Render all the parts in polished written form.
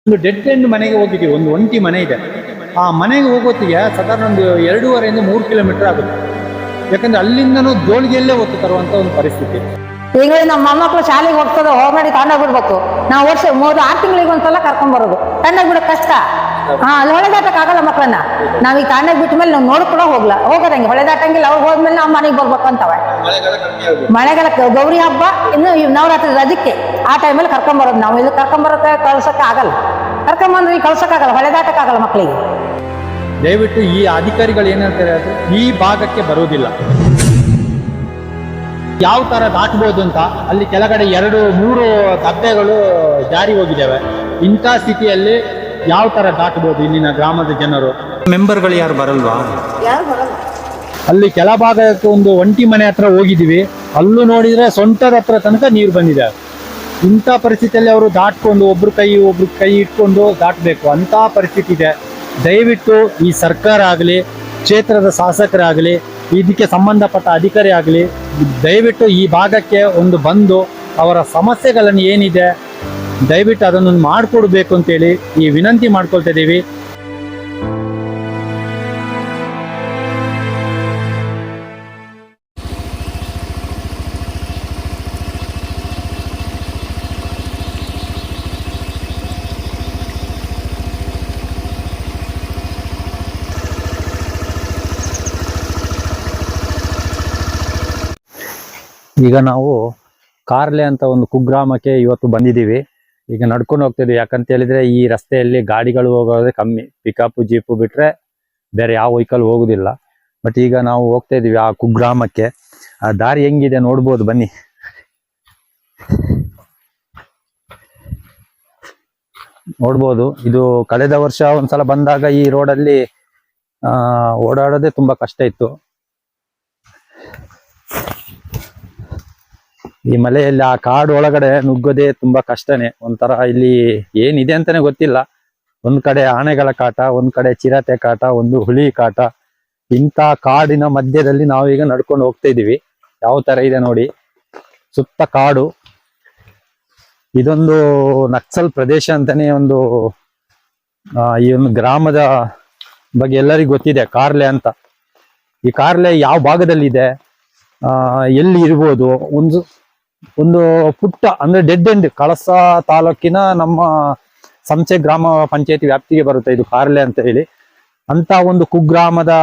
ಒಂದು dead end ಮನೆಗೆ ಹೋಗಿದ್ದೀವಿ. ಒಂದು ಒಂಟಿ ಮನೆ ಇದೆ. ಆ ಮನೆಗೆ ಹೋಗೋತ್ತಿಗೆ ಸಾಧಾರಣ ಒಂದು 2.5 3 ಕಿಲೋಮೀಟರ್ ಆಗುತ್ತೆ. ಯಾಕಂದ್ರೆ ಅಲ್ಲಿಂದನೂ ಜೋಳಿಗೆಯಲ್ಲೇ ಹೊತ್ತು ತರುವಂತ ಒಂದು ಪರಿಸ್ಥಿತಿ. ಈಗ ನಮ್ಮ ಮೊಮ್ಮಕ್ಳು ಶಾಲೆಗೆ ಹೋಗ್ತದೆ, ಹೋಗಿ ತಗೊಂಡೋಗ್ ಬಿಡ್ಬೇಕು. ನಾವು ವರ್ಷ 3-6 ತಿಂಗಳಿಗೆ ಒಂದ್ಸಲ ಕರ್ಕೊಂಡ್ ಬರೋದು. ತಣ್ಣಗ್ ಬಿಡಕ್ ಕಷ್ಟ. ಅಲ್ಲಿ ಹೊಳೆದಾಟಕ್ ಆಗಲ್ಲ ಮಕ್ಕಳನ್ನ. ನಾವೀಗ ತಣ್ಣಗ್ ಬಿಟ್ಟ ಮೇಲೆ ನಾವು ನೋಡ್ಕೊಳ ಹೋಗದಂಗೆ ಹೊಳೆದಾಟಂಗಿಲ್ಲ. ಅವ್ರು ಹೋದ್ಮೇಲೆ ನಾವು ಮನೆಗೆ ಬರ್ಬೇಕು ಅಂತವ. ಮಳೆಗಾಲ ಗೌರಿ ಹಬ್ಬ ಇನ್ನು ನವರಾತ್ರಿ ರಜಕ್ಕೆ ಆ ಟೈಮಲ್ಲಿ ಕರ್ಕೊಂಡ್ ಬರೋದು. ನಾವು ಇಲ್ಲಿ ಕರ್ಕೊಂಡ್ ಬರೋಕೆ ಕಳ್ಸಕ್ಕೆ ಆಗಲ್ಲ. ಕರ್ಕೊಂಬಂದ್ರೆ ಈಗ ಕಳ್ಸಕ್ಕಾಗಲ್ಲ, ಹೊಳೆದಾಟಕ್ ಆಗಲ್ಲ ಮಕ್ಕಳಿಗೆ. ದಯವಿಟ್ಟು ಈ ಅಧಿಕಾರಿಗಳು ಏನಂತಾರೆ ಅದು ಈ ಭಾಗಕ್ಕೆ ಬರುವುದಿಲ್ಲ. ಯಾವ ತರ ದಾಟಬಹುದು ಅಂತ ಅಲ್ಲಿ ಕೆಳಗಡೆ 2-3 ದಬ್ಬೆಗಳು ಜಾರಿ ಹೋಗಿದ್ದಾವೆ. ಇಂಥ ಸ್ಥಿತಿಯಲ್ಲಿ ಯಾವ ತರ ದಾಟಬಹುದು ಇಲ್ಲಿನ ಗ್ರಾಮದ ಜನರು? ಮೆಂಬರ್ಗಳು ಯಾರು ಬರಲ್ವಾ? ಅಲ್ಲಿ ಕೆಳಭಾಗಕ್ಕೆ ಒಂದು ಒಂಟಿ ಮನೆ ಹತ್ರ ಹೋಗಿದ್ದೀವಿ. ಅಲ್ಲೂ ನೋಡಿದ್ರೆ ಸೊಂಟದ ಹತ್ರ ತನಕ ನೀರು ಬಂದಿದೆ. ಇಂಥ ಪರಿಸ್ಥಿತಿಯಲ್ಲಿ ಅವರು ದಾಟ್ಕೊಂಡು ಒಬ್ರು ಕೈ ಇಟ್ಕೊಂಡು ದಾಟಬೇಕು ಅಂತ ಪರಿಸ್ಥಿತಿ ಇದೆ. ದಯವಿಟ್ಟು ಈ ಸರ್ಕಾರ ಆಗಲಿ, ಕ್ಷೇತ್ರದ ಶಾಸಕರಾಗಲಿ, ಇದಕ್ಕೆ ಸಂಬಂಧಪಟ್ಟ ಅಧಿಕಾರಿ ಆಗಲಿ, ದಯವಿಟ್ಟು ಈ ಭಾಗಕ್ಕೆ ಒಂದು ಬಂದು ಅವರ ಸಮಸ್ಯೆಗಳನ್ನು ಏನಿದೆ ದಯವಿಟ್ಟು ಅದನ್ನು ಮಾಡಿಕೊಡ್ಬೇಕು ಅಂತೇಳಿ ಈ ವಿನಂತಿ ಮಾಡ್ಕೊಳ್ತಾ ಇದ್ದೀವಿ. ಈಗ ನಾವು ಕಾರ್ಲೆ ಅಂತ ಒಂದು ಕುಗ್ರಾಮಕ್ಕೆ ಇವತ್ತು ಬಂದಿದ್ದೀವಿ. ಈಗ ನಡ್ಕೊಂಡು ಹೋಗ್ತಿದ್ವಿ. ಯಾಕಂತ ಹೇಳಿದ್ರೆ ಈ ರಸ್ತೆಯಲ್ಲಿ ಗಾಡಿಗಳು ಹೋಗೋದೇ ಕಮ್ಮಿ. ಪಿಕಪ್ ಜೀಪು ಬಿಟ್ರೆ ಬೇರೆ ಯಾವ ವೆಹಿಕಲ್ ಹೋಗುದಿಲ್ಲ. ಬಟ್ ಈಗ ನಾವು ಹೋಗ್ತಾ ಇದೀವಿ ಆ ಕುಗ್ರಾಮಕ್ಕೆ. ಆ ದಾರಿ ಹೆಂಗಿದೆ ನೋಡ್ಬೋದು, ಬನ್ನಿ. ನೋಡ್ಬೋದು, ಇದು ಕಳೆದ ವರ್ಷ ಒಂದ್ಸಲ ಬಂದಾಗ ಈ ರೋಡಲ್ಲಿ ಓಡಾಡೋದೇ ತುಂಬಾ ಕಷ್ಟ ಇತ್ತು. ಈ ಮಲೆಯಲ್ಲಿ ಆ ಕಾಡು ಒಳಗಡೆ ನುಗ್ಗೋದೇ ತುಂಬಾ ಕಷ್ಟನೇ. ಒಂಥರ ಇಲ್ಲಿ ಏನಿದೆ ಅಂತಾನೆ ಗೊತ್ತಿಲ್ಲ. ಒಂದ್ ಕಡೆ ಆನೆಗಳ ಕಾಟ, ಒಂದ್ ಕಡೆ ಚಿರತೆ ಕಾಟ, ಒಂದು ಹುಲಿ ಕಾಟ. ಇಂಥ ಕಾಡಿನ ಮಧ್ಯದಲ್ಲಿ ನಾವೀಗ ನಡ್ಕೊಂಡು ಹೋಗ್ತಾ ಇದೀವಿ. ಯಾವ ತರ ಇದೆ ನೋಡಿ, ಸುತ್ತ ಕಾಡು. ಇದೊಂದು ನಕ್ಸಲ್ ಪ್ರದೇಶ ಅಂತಾನೆ ಈ ಒಂದು ಗ್ರಾಮದ ಬಗ್ಗೆ ಎಲ್ಲರಿಗೂ ಗೊತ್ತಿದೆ, ಕಾರ್ಲೆ ಅಂತ. ಈ ಕಾರ್ಲೆ ಯಾವ ಭಾಗದಲ್ಲಿ ಇದೆ, ಎಲ್ಲಿ ಇರ್ಬೋದು? ಒಂದು ಪುಟ್ಟ ಅಂದ್ರೆ ಡೆಡ್ ಎಂಡ್, ಕಳಸ ತಾಲೂಕಿನ ನಮ್ಮ ಸಂಸೆ ಗ್ರಾಮ ಪಂಚಾಯತಿ ವ್ಯಾಪ್ತಿಗೆ ಬರುತ್ತೆ ಇದು ಕಾರ್ಲೆ ಅಂತ ಹೇಳಿ. ಅಂತ ಒಂದು ಕುಗ್ರಾಮದ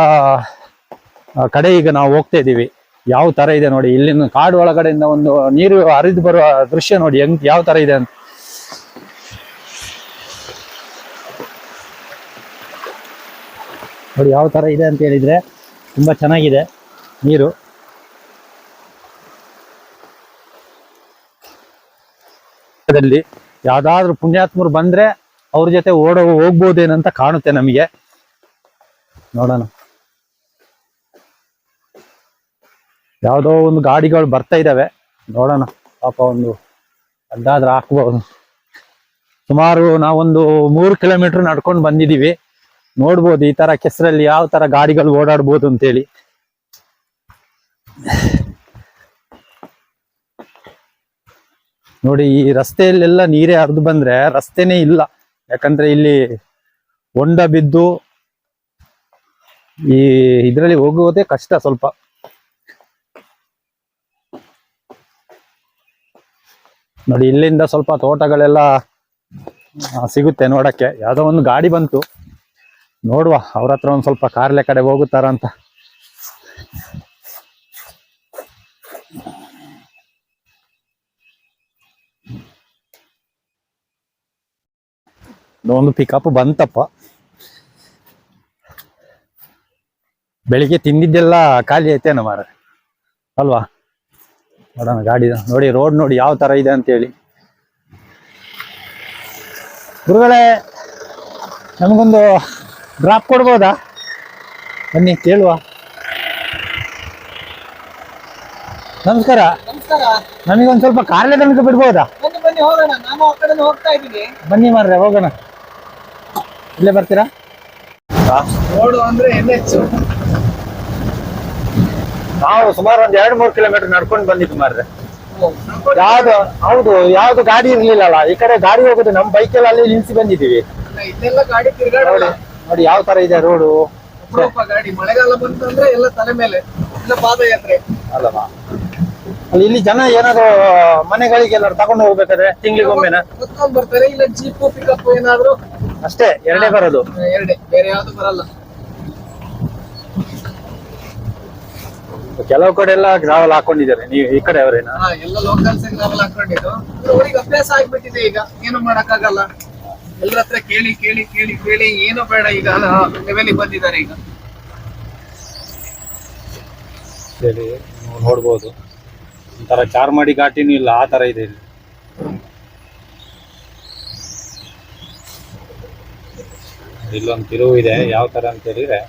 ಕಡೆ ಈಗ ನಾವು ಹೋಗ್ತಾ ಇದೀವಿ. ಯಾವ ತರ ಇದೆ ನೋಡಿ, ಇಲ್ಲಿನ ಕಾಡು ಒಳಗಡೆಯಿಂದ ಒಂದು ನೀರು ಹರಿದು ಬರುವ ದೃಶ್ಯ ನೋಡಿ ಯಾವ ತರ ಇದೆ ಅಂತ. ನೋಡಿ ಯಾವ ತರ ಇದೆ ಅಂತ ಹೇಳಿದ್ರೆ ತುಂಬಾ ಚೆನ್ನಾಗಿದೆ ನೀರು. ಯಾವ್ದಾದ್ರು ಪುಣ್ಯಾತ್ಮರು ಬಂದ್ರೆ ಅವ್ರ ಜೊತೆ ಹೋಗ್ಬೋದೇನಂತ ಕಾಣುತ್ತೆ ನಮಗೆ. ನೋಡೋಣ, ಯಾವ್ದೋ ಒಂದು ಗಾಡಿಗಳು ಬರ್ತಾ ಇದಾವೆ. ನೋಡೋಣ, ಪಾಪ ಒಂದು ಅಡ್ಡಾದ್ರೆ ಹಾಕ್ಬಹುದು. ಸುಮಾರು ನಾವೊಂದು 3 ಕಿಲೋಮೀಟರ್ ನಡ್ಕೊಂಡು ಬಂದಿದೀವಿ. ನೋಡ್ಬೋದು ಈ ತರ ಕೆಸರಲ್ಲಿ ಯಾವ ತರ ಗಾಡಿಗಳು ಓಡಾಡ್ಬೋದು ಅಂತೇಳಿ. ನೋಡಿ, ಈ ರಸ್ತೆಯಲ್ಲೆಲ್ಲ ನೀರೇ ಹರಿದು ಬಂದ್ರೆ ರಸ್ತೆನೇ ಇಲ್ಲ. ಯಾಕಂದ್ರೆ ಇಲ್ಲಿ ಹೊಂಡ ಬಿದ್ದು ಈ ಇದ್ರಲ್ಲಿ ಹೋಗುವುದೇ ಕಷ್ಟ ಸ್ವಲ್ಪ. ನೋಡಿ, ಇಲ್ಲಿಂದ ಸ್ವಲ್ಪ ತೋಟಗಳೆಲ್ಲ ಸಿಗುತ್ತೆ ನೋಡಕ್ಕೆ. ಯಾವ್ದೋ ಒಂದು ಗಾಡಿ ಬಂತು, ನೋಡುವ ಅವ್ರ ಹತ್ರ ಒಂದ್ ಸ್ವಲ್ಪ ಕಾರ್ಲೆ ಕಡೆ ಹೋಗುತ್ತಾರ ಅಂತ. ಒಂದು ಪಿಕಪ್ ಬಂತಪ್ಪ. ಬೆಳಿಗ್ಗೆ ತಿಂದಿದ್ದೆಲ್ಲ ಖಾಲಿ ಐತೇನ ಮಾರ ಅಲ್ವಾ? ನೋಡೋಣ ಗಾಡಿ ನೋಡಿ, ರೋಡ್ ನೋಡಿ ಯಾವ ತರ ಇದೆ ಅಂತ ಹೇಳಿ. ಗುರುಗಳೇ, ನಮಗೊಂದು ಡ್ರಾಪ್ ಕೊಡ್ಬೋದಾ? ಬನ್ನಿ ಕೇಳುವ. ನಮಸ್ಕಾರ. ನಮಗೊಂದು ಸ್ವಲ್ಪ ಕಾರ್ಲೆ ತನಕ ಬಿಡ್ಬೋದಾ? ಬನ್ನಿ ಮಾರ್ರೆ, ಹೋಗೋಣ. ಇಲ್ಲೇ ಬರ್ತೀರಾ? ರೋಡು ಅಂದ್ರೆ NH. ನಾವು ಸುಮಾರು ಒಂದು 2-3 ಕಿಲೋಮೀಟರ್ ನಡ್ಕೊಂಡು ಬಂದಿದ್ದು ಮಾರ್ರೆ. ಯಾವ್ದು ಹೌದು ಯಾವ್ದು ಗಾಡಿ ಇರ್ಲಿಲ್ಲಲ್ಲ, ಈ ಕಡೆ ಗಾಡಿ ಹೋಗುದು, ನಮ್ ಬೈಕಲ್ಲಿ ಅಲ್ಲಿ ನಿಲ್ಸಿ ಬಂದಿದ್ದೀವಿ. ಇಲ್ಲೆಲ್ಲ ಗಾಡಿ ತಿರ್ಗಾಡಲ್ಲ. ನೋಡಿ ಯಾವ ತರ ಇದೆ ರೋಡು. ಅಪರೂಪ ಗಾಡಿ, ಮಳೆಗಾಲ ಬಂತಂದ್ರೆ ಎಲ್ಲ ತಲೆ ಮೇಲೆ, ಇಲ್ಲ ಪಾದಯಾತ್ರೆ ಅಲ್ಲವಾ, ಅಲ್ಲಿ ಇಲ್ಲಿ ಜನ ಏನಾದ್ರು ಮನೆಗಳಿಗೆಲ್ಲ ತಗೊಂಡು ಹೋಗ್ಬೇಕಾದ್ರೆ ತಿಂಗಳಿಗೊಮ್ಮೆನ ಹೊತ್ಕೊಂಡ್ ಬರ್ತಾರೆ, ಇಲ್ಲ ಜೀಪು ಪಿಕಪ್ ಏನಾದ್ರು ಅಷ್ಟೇ, ಎರಡೇ ಬರೋದು. ಎರಡೇ, ಬೇರೆ ಯಾವ್ದು ಬರಲ್ಲ. ಕೆಲವು ಕಡೆ ಎಲ್ಲ ಗ್ರಾವಲ್ ಹಾಕೊಂಡಿದ್ದಾರೆ, ನೀವು ಈ ಕಡೆ ಅವರೇನಾ? ಎಲ್ಲ ಲೋಕಲ್ಸ್ ನಾವೆಲ್ಲ ಹಾಕೊಂಡಿದ್ದು, ಅವ್ರಿಗೆ ಅಭ್ಯಾಸ ಆಗ್ಬಿಟ್ಟಿದೆ. ಈಗ ಏನು ಮಾಡಕ್ಕಾಗಲ್ಲ, ಎಲ್ಲರ ಹತ್ರ ಕೇಳಿ ಕೇಳಿ ಕೇಳಿ ಕೇಳಿ ಏನು ಬೇಡ ಈಗ ಲೆವೆಲಿಗೆ ಬಂದಿದ್ದಾರೆ ಈಗ. ಸರಿ, ನೀವು ನೋಡ್ಬೋದು ಒಂಥರ ಚಾರ್ಮಾಡಿ ಘಾಟಿನೂ ಇಲ್ಲ, ಆ ತರ ಇದೆ ಇಲ್ಲಿ. ಇಲ್ಲೊಂದು ತಿರುವು ಇದೆ, ಯಾವ ತರ ಅಂತ ಹೇಳಿದ್ರೆ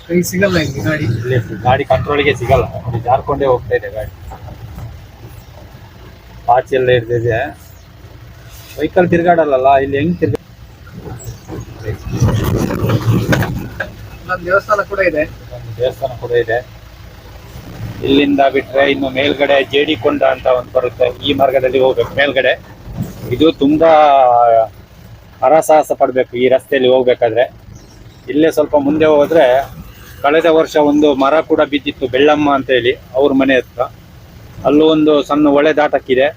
ಕೈ ಸಿಗಲ್ಲ ಇಲ್ಲಿ ಗಾಡಿ. ಇಲ್ಲಿ ಗಾಡಿ ಕಂಟ್ರೋಲ್ಗೆ ಸಿಗಲ್ಲ, ನೋಡಿ ಜಾರ್ಕೊಂಡೇ ಹೋಗ್ತಾ ಇದೆ ಗಾಡಿ. ಪಾಚಿ ಎಲ್ಲ ಇರ್ತಿದೆ, ವೆಹಿಕಲ್ ತಿರ್ಗಾಡಲ್ಲ ಇಲ್ಲಿ, ಹೆಂಗ್ ತಿರ್ಗ. ಒಂದು ದೇವಸ್ಥಾನ ಕೂಡ ಇದೆ. ಒಂದು ದೇವಸ್ಥಾನ ಕೂಡ ಇದೆ. ಇಲ್ಲಿಂದ ಬಿಟ್ರೆ ಇನ್ನು ಮೇಲ್ಗಡೆ ಜೇಡಿ ಕೊಂಡ ಅಂತ ಒಂದು ಬರುತ್ತೆ, ಈ ಮಾರ್ಗದಲ್ಲಿ ಹೋಗ್ಬೇಕು ಮೇಲ್ಗಡೆ. ಇದು ತುಂಬಾ ಹರಸಾಹಸ ಪಡ್ಬೇಕು ಈ ರಸ್ತೆಯಲ್ಲಿ ಹೋಗ್ಬೇಕಾದ್ರೆ. ಇಲ್ಲೇ ಸ್ವಲ್ಪ ಮುಂದೆ ಹೋದ್ರೆ ಕಳೆದ ವರ್ಷ ಒಂದು ಮರ ಕೂಡ ಬಿದ್ದಿತ್ತು, ಬೆಳ್ಳಮ್ಮ ಅಂತ ಹೇಳಿ ಅವ್ರ ಮನೆ ಹತ್ರ. ಅಲ್ಲೂ ಒಂದು ಸಣ್ಣ ಒಳೆ ದಾಟಕ್ಕಿದೆ,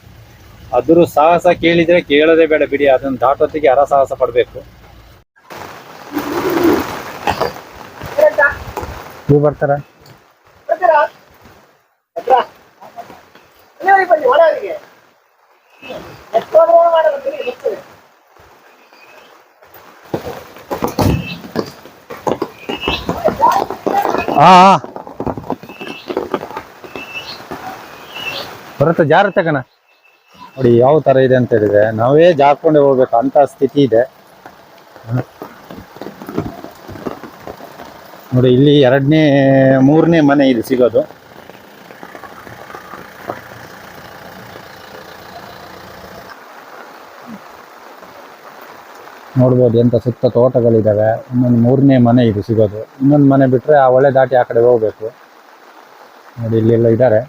ಅದ್ರ ಸಾಹಸ ಕೇಳಿದ್ರೆ ಕೇಳೋದೇ ಬೇಡ ಬಿಡಿ, ಅದನ್ನ ದಾಟೋತ್ತಿಗೆ ಹರಸಾಹಸ ಪಡ್ಬೇಕು. ನೀವು ಬರ್ತಾರ? ಬರುತ್ತೆ, ಜಾರತ್ತೆ ಕಣ. ನೋಡಿ ಯಾವ ತರ ಇದೆ ಅಂತ ಹೇಳಿದ್ರೆ ನಾವೇ ಜಾರ್ಕೊಂಡೆ ಹೋಗ್ಬೇಕು ಅಂತ ಸ್ಥಿತಿ ಇದೆ. ನೋಡಿ ಇಲ್ಲಿ ಮೂರನೇ ಮನೆ ಇದು ಸಿಗೋದು. ನೋಡ್ಬೋದು ಎಂತ ಸುತ್ತ ತೋಟಗಳಿದ್ದಾವೆ. ಇನ್ನೊಂದು ಮೂರನೇ ಮನೆ ಇದು ಸಿಗೋದು. ಇನ್ನೊಂದು ಮನೆ ಬಿಟ್ರೆ ಆ ಒಳ್ಳೆ ದಾಟಿ ಆ ಕಡೆ ಹೋಗ್ಬೇಕು. ನೋಡಿ ಇಲ್ಲೆಲ್ಲ ಇದ್ದಾರೆ.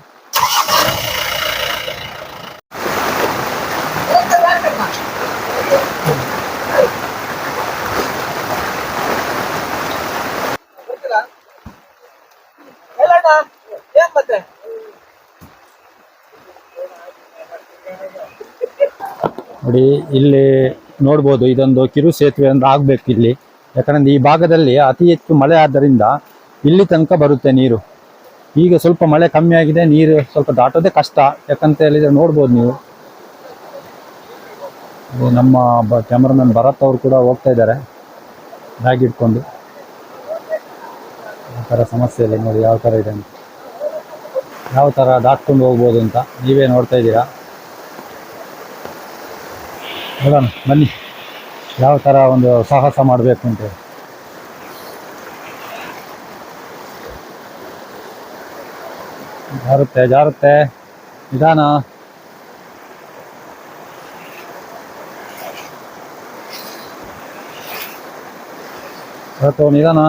ನೋಡಿ ಇಲ್ಲಿ ನೋಡ್ಬೋದು, ಇದೊಂದು ಕಿರು ಸೇತುವೆ ಒಂದು ಆಗ್ಬೇಕು ಇಲ್ಲಿ. ಯಾಕಂದ್ರೆ ಈ ಭಾಗದಲ್ಲಿ ಅತಿ ಹೆಚ್ಚು ಮಳೆ ಆದ್ದರಿಂದ ಇಲ್ಲಿ ತನಕ ಬರುತ್ತೆ ನೀರು. ಈಗ ಸ್ವಲ್ಪ ಮಳೆ ಕಮ್ಮಿ ಆಗಿದೆ, ನೀರು ಸ್ವಲ್ಪ ದಾಟೋದೇ ಕಷ್ಟ. ಯಾಕಂತ ಹೇಳಿದ್ರೆ ನೋಡ್ಬೋದು ನೀವು, ನಮ್ಮ ಕ್ಯಾಮ್ರಾಮನ್ ಭರತ್ ಅವರು ಕೂಡ ಹೋಗ್ತಾ ಇದ್ದಾರೆ ಬ್ಯಾಗ್ ಇಟ್ಕೊಂಡು. ಆ ಥರ ಸಮಸ್ಯೆ ಇಲ್ಲ. ನೋಡಿ ಯಾವ ಥರ ಇದೆ ಅಂತ, ಯಾವ ಥರ ದಾಟ್ಕೊಂಡು ಹೋಗ್ಬೋದು ಅಂತ ನೀವೇ ನೋಡ್ತಾ ಇದ್ದೀರಾ. ನೋಡೋಣ ಬನ್ನಿ ಯಾವ ಥರ ಒಂದು ಸಾಹಸ ಮಾಡಬೇಕು ಅಂತ. ಜಾರುತ್ತೆ ನಿಧಾನ. ನಿಧಾನ.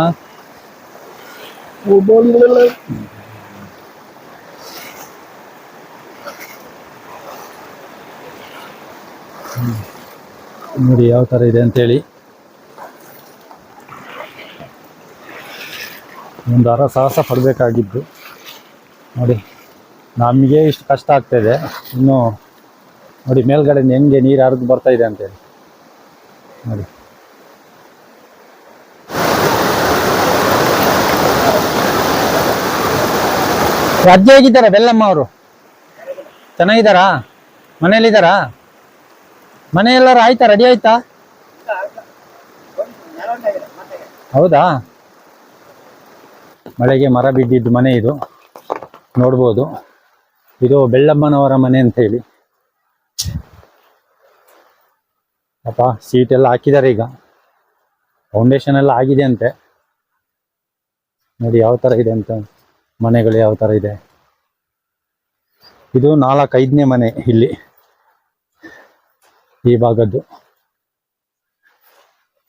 ನೋಡಿ ಯಾವ ಥರ ಇದೆ ಅಂತೇಳಿ. ಒಂದು ಸಾಹಸ ಪಡಬೇಕಾಗಿದ್ದು. ನೋಡಿ ನಮಗೆ ಇಷ್ಟು ಕಷ್ಟ ಆಗ್ತಾಯಿದೆ, ಇನ್ನು ನೋಡಿ ಮೇಲ್ಗಡೆ ಹೆಂಗೆ ನೀರು ಹರಿದು ಬರ್ತಾ ಇದೆ ಅಂತೇಳಿ. ನೋಡಿ ಅಜ್ಜಿ ಹೇಗಿದ್ದಾರೆ? ಬೆಲ್ಲಮ್ಮ ಅವರು ಚೆನ್ನಾಗಿದ್ದಾರಾ? ಮನೆಯಲ್ಲಿದ್ದಾರಾ? ಮನೆ ಎಲ್ಲರೂ ಆಯ್ತಾ? ರೆಡಿ ಆಯ್ತಾ? ಹೌದಾ? ಮಳೆಗೆ ಮರ ಬಿದ್ದಿದ್ದು ಮನೆ ಇದು. ನೋಡ್ಬೋದು, ಇದು ಬೆಳ್ಳಮ್ಮನವರ ಮನೆ ಅಂತ ಹೇಳಿ. ಪಾಪ ಸೀಟ್ ಎಲ್ಲ ಹಾಕಿದ್ದಾರೆ, ಈಗ ಫೌಂಡೇಶನ್ ಎಲ್ಲ ಆಗಿದೆ ಅಂತೆ. ನೋಡಿ ಯಾವ ಥರ ಇದೆ ಅಂತ, ಮನೆಗಳು ಯಾವ ಥರ ಇದೆ. ಇದು 4-5ನೇ ಮನೆ ಇಲ್ಲಿ ಈ ಭಾಗದ್ದು.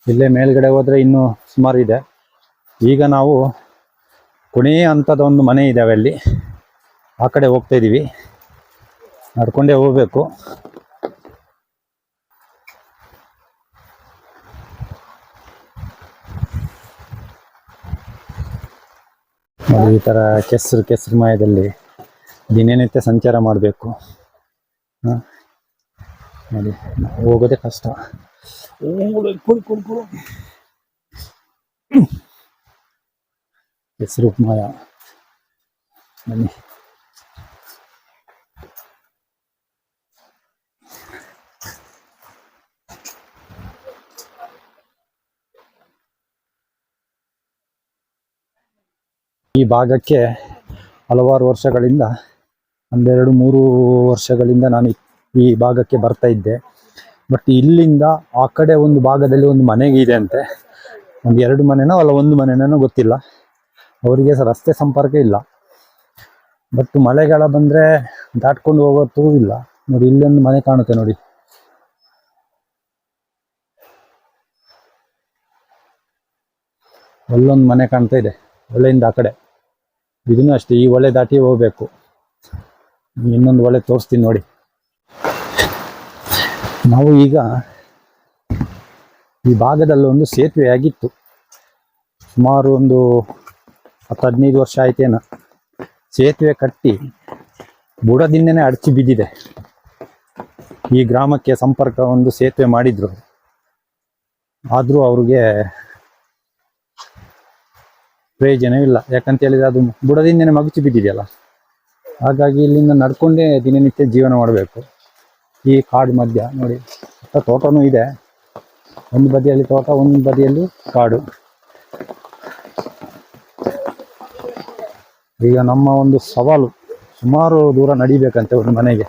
ಇಲ್ಲೇ ಮೇಲ್ಗಡೆ ಹೋದ್ರೆ ಇನ್ನೂ ಸುಮಾರು ಇದೆ. ಈಗ ನಾವು ಕೊನೆಯ ಹಂತದ ಒಂದು ಮನೆ ಇದ್ದಾವೆ ಅಲ್ಲಿ, ಆ ಕಡೆ ಹೋಗ್ತಾ ಇದ್ದೀವಿ. ನಡ್ಕೊಂಡೇ ಹೋಗ್ಬೇಕು. ನೋಡಿ ಈ ಥರ ಕೆಸರು ಮಯದಲ್ಲಿ ದಿನನಿತ್ಯ ಸಂಚಾರ ಮಾಡಬೇಕು. ನೋಡಿ ಹೋಗೋದೇ ಕಷ್ಟ. ಕೆಸರು ಮಯ ಬನ್ನಿ. ಈ ಭಾಗಕ್ಕೆ ಹಲವಾರು ವರ್ಷಗಳಿಂದ, 1-2-3 ವರ್ಷಗಳಿಂದ ನಾನು ಈ ಭಾಗಕ್ಕೆ ಬರ್ತಾ ಇದ್ದೆ. ಬಟ್ ಇಲ್ಲಿಂದ ಆ ಕಡೆ ಒಂದು ಭಾಗದಲ್ಲಿ ಒಂದು ಮನೆಗೆ ಇದೆ ಅಂತೆ, 1-2 ಮನೆನೋ ಅಲ್ಲ 1 ಮನೆನೋ ಗೊತ್ತಿಲ್ಲ, ಅವರಿಗೆ ರಸ್ತೆ ಸಂಪರ್ಕ ಇಲ್ಲ. ಬಟ್ ಮಳೆಗಾಲ ಬಂದರೆ ದಾಟ್ಕೊಂಡು ಹೋಗೋದು ಇಲ್ಲ. ನೋಡಿ ಇಲ್ಲೊಂದು ಮನೆ ಕಾಣುತ್ತೆ ನೋಡಿ. ಅಲ್ಲೊಂದು ಮನೆ ಕಾಣ್ತಾ ಇದೆ, ಹೊಳೆಯಿಂದ ಆ ಕಡೆ. ಇದನ್ನು ಅಷ್ಟೇ, ಈ ಹೊಳೆ ದಾಟಿ ಹೋಗ್ಬೇಕು. ಇನ್ನೊಂದು ಹೊಳೆ ತೋರಿಸ್ತೀನಿ ನೋಡಿ. ನಾವು ಈಗ ಈ ಭಾಗದಲ್ಲಿ ಒಂದು ಸೇತುವೆ ಆಗಿತ್ತು, ಸುಮಾರು ಒಂದು 10-15 ವರ್ಷ ಆಯ್ತೇನ. ಸೇತುವೆ ಕಟ್ಟಿ ಬುಡದಿಂದನೇ ಅಡಚಿ ಬಿದ್ದಿದೆ. ಈ ಗ್ರಾಮಕ್ಕೆ ಸಂಪರ್ಕ ಒಂದು ಸೇತುವೆ ಮಾಡಿದ್ರು, ಆದರೂ ಅವ್ರಿಗೆ ಪ್ರಯೋಜನವಿಲ್ಲ. ಯಾಕಂತ ಹೇಳಿದ್ರೆ ಅದು ಬುಡದಿಂದನೇ ಮಗುಚಿ ಬಿದ್ದಿದೆಯಲ್ಲ. ಹಾಗಾಗಿ ಇಲ್ಲಿಂದ ನಡ್ಕೊಂಡೇ ದಿನನಿತ್ಯ ಜೀವನ ಮಾಡಬೇಕು. ಈ ಕಾಡು ಮಧ್ಯ ನೋಡಿ, ತೋಟನೂ ಇದೆ, ಒಂದು ಬದಿಯಲ್ಲಿ ತೋಟ, ಒಂದು ಬದಿಯಲ್ಲಿ ಕಾಡು. ಈಗ ನಮ್ಮ ಒಂದು ಸವಾಲು, ಸುಮಾರು ದೂರ ನಡಿಬೇಕಂತೆ ಒಂದು ಮನೆಗೆ.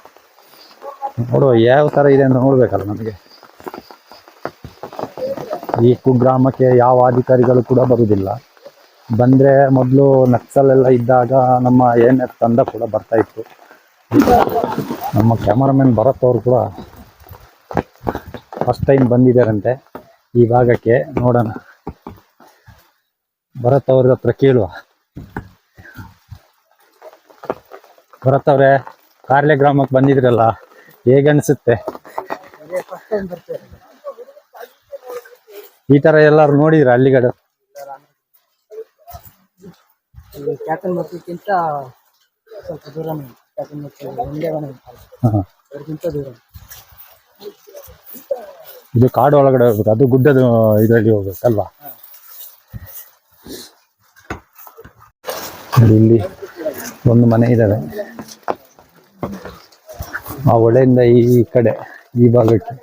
ನೋಡುವ ಯಾವ ಥರ ಇದೆ ಅಂತ ನೋಡ್ಬೇಕಲ್ಲ ನಮಗೆ. ಈ ಕುಗ್ರಾಮಕ್ಕೆ ಯಾವ ಅಧಿಕಾರಿಗಳು ಕೂಡ ಬರುವುದಿಲ್ಲ. ಬಂದರೆ ಮೊದಲು ನಕ್ಸಲೆಲ್ಲ ಇದ್ದಾಗ ನಮ್ಮ ANF ತಂಡ ಕೂಡ ಬರ್ತಾ ಇತ್ತು. ನಮ್ಮ ಕ್ಯಾಮರಾಮನ್ ಭರತ್ ಅವರು ಕೂಡ ಫಸ್ಟ್ ಟೈಮ್ ಬಂದಿದ್ದಾರಂತೆ ಈ ಭಾಗಕ್ಕೆ. ನೋಡೋಣ, ಭರತ್ ಅವ್ರ ಹತ್ರ ಕೇಳುವ. ಭರತ್ ಅವರೇ, ಕಾರ್ಲೆ ಗ್ರಾಮಕ್ಕೆ ಬಂದಿದ್ರಲ್ಲ, ಹೇಗನ್ಸುತ್ತೆ? ಈ ತರ ಎಲ್ಲಾರು ನೋಡಿದ್ರ ಹಳ್ಳಿಗಡೆ? ಕ್ಯಾಟಲ್ ಮಕ್ಕಳಿಗಿಂತ ಸ್ವಲ್ಪ ದೂರನೇ, ಕ್ಯಾಟಲ್ ಮಕ್ಕಳು ಒಂದೇ ಮನೆ ಅದಕ್ಕಿಂತ ದೂರ. ಇದು ಕಾಡು ಒಳಗಡೆ ಹೋಗ್ಬೇಕು, ಅದು ಗುಡ್ಡದ ಇದರಲ್ಲಿ ಹೋಗ್ಬೇಕಲ್ವಾ? ಇಲ್ಲಿ ಒಂದು ಮನೆ ಇದ್ದಾವೆ, ಆ ಹೊಳೆಯಿಂದ ಈ ಕಡೆ ಈ ಭಾಗಕ್ಕೆ.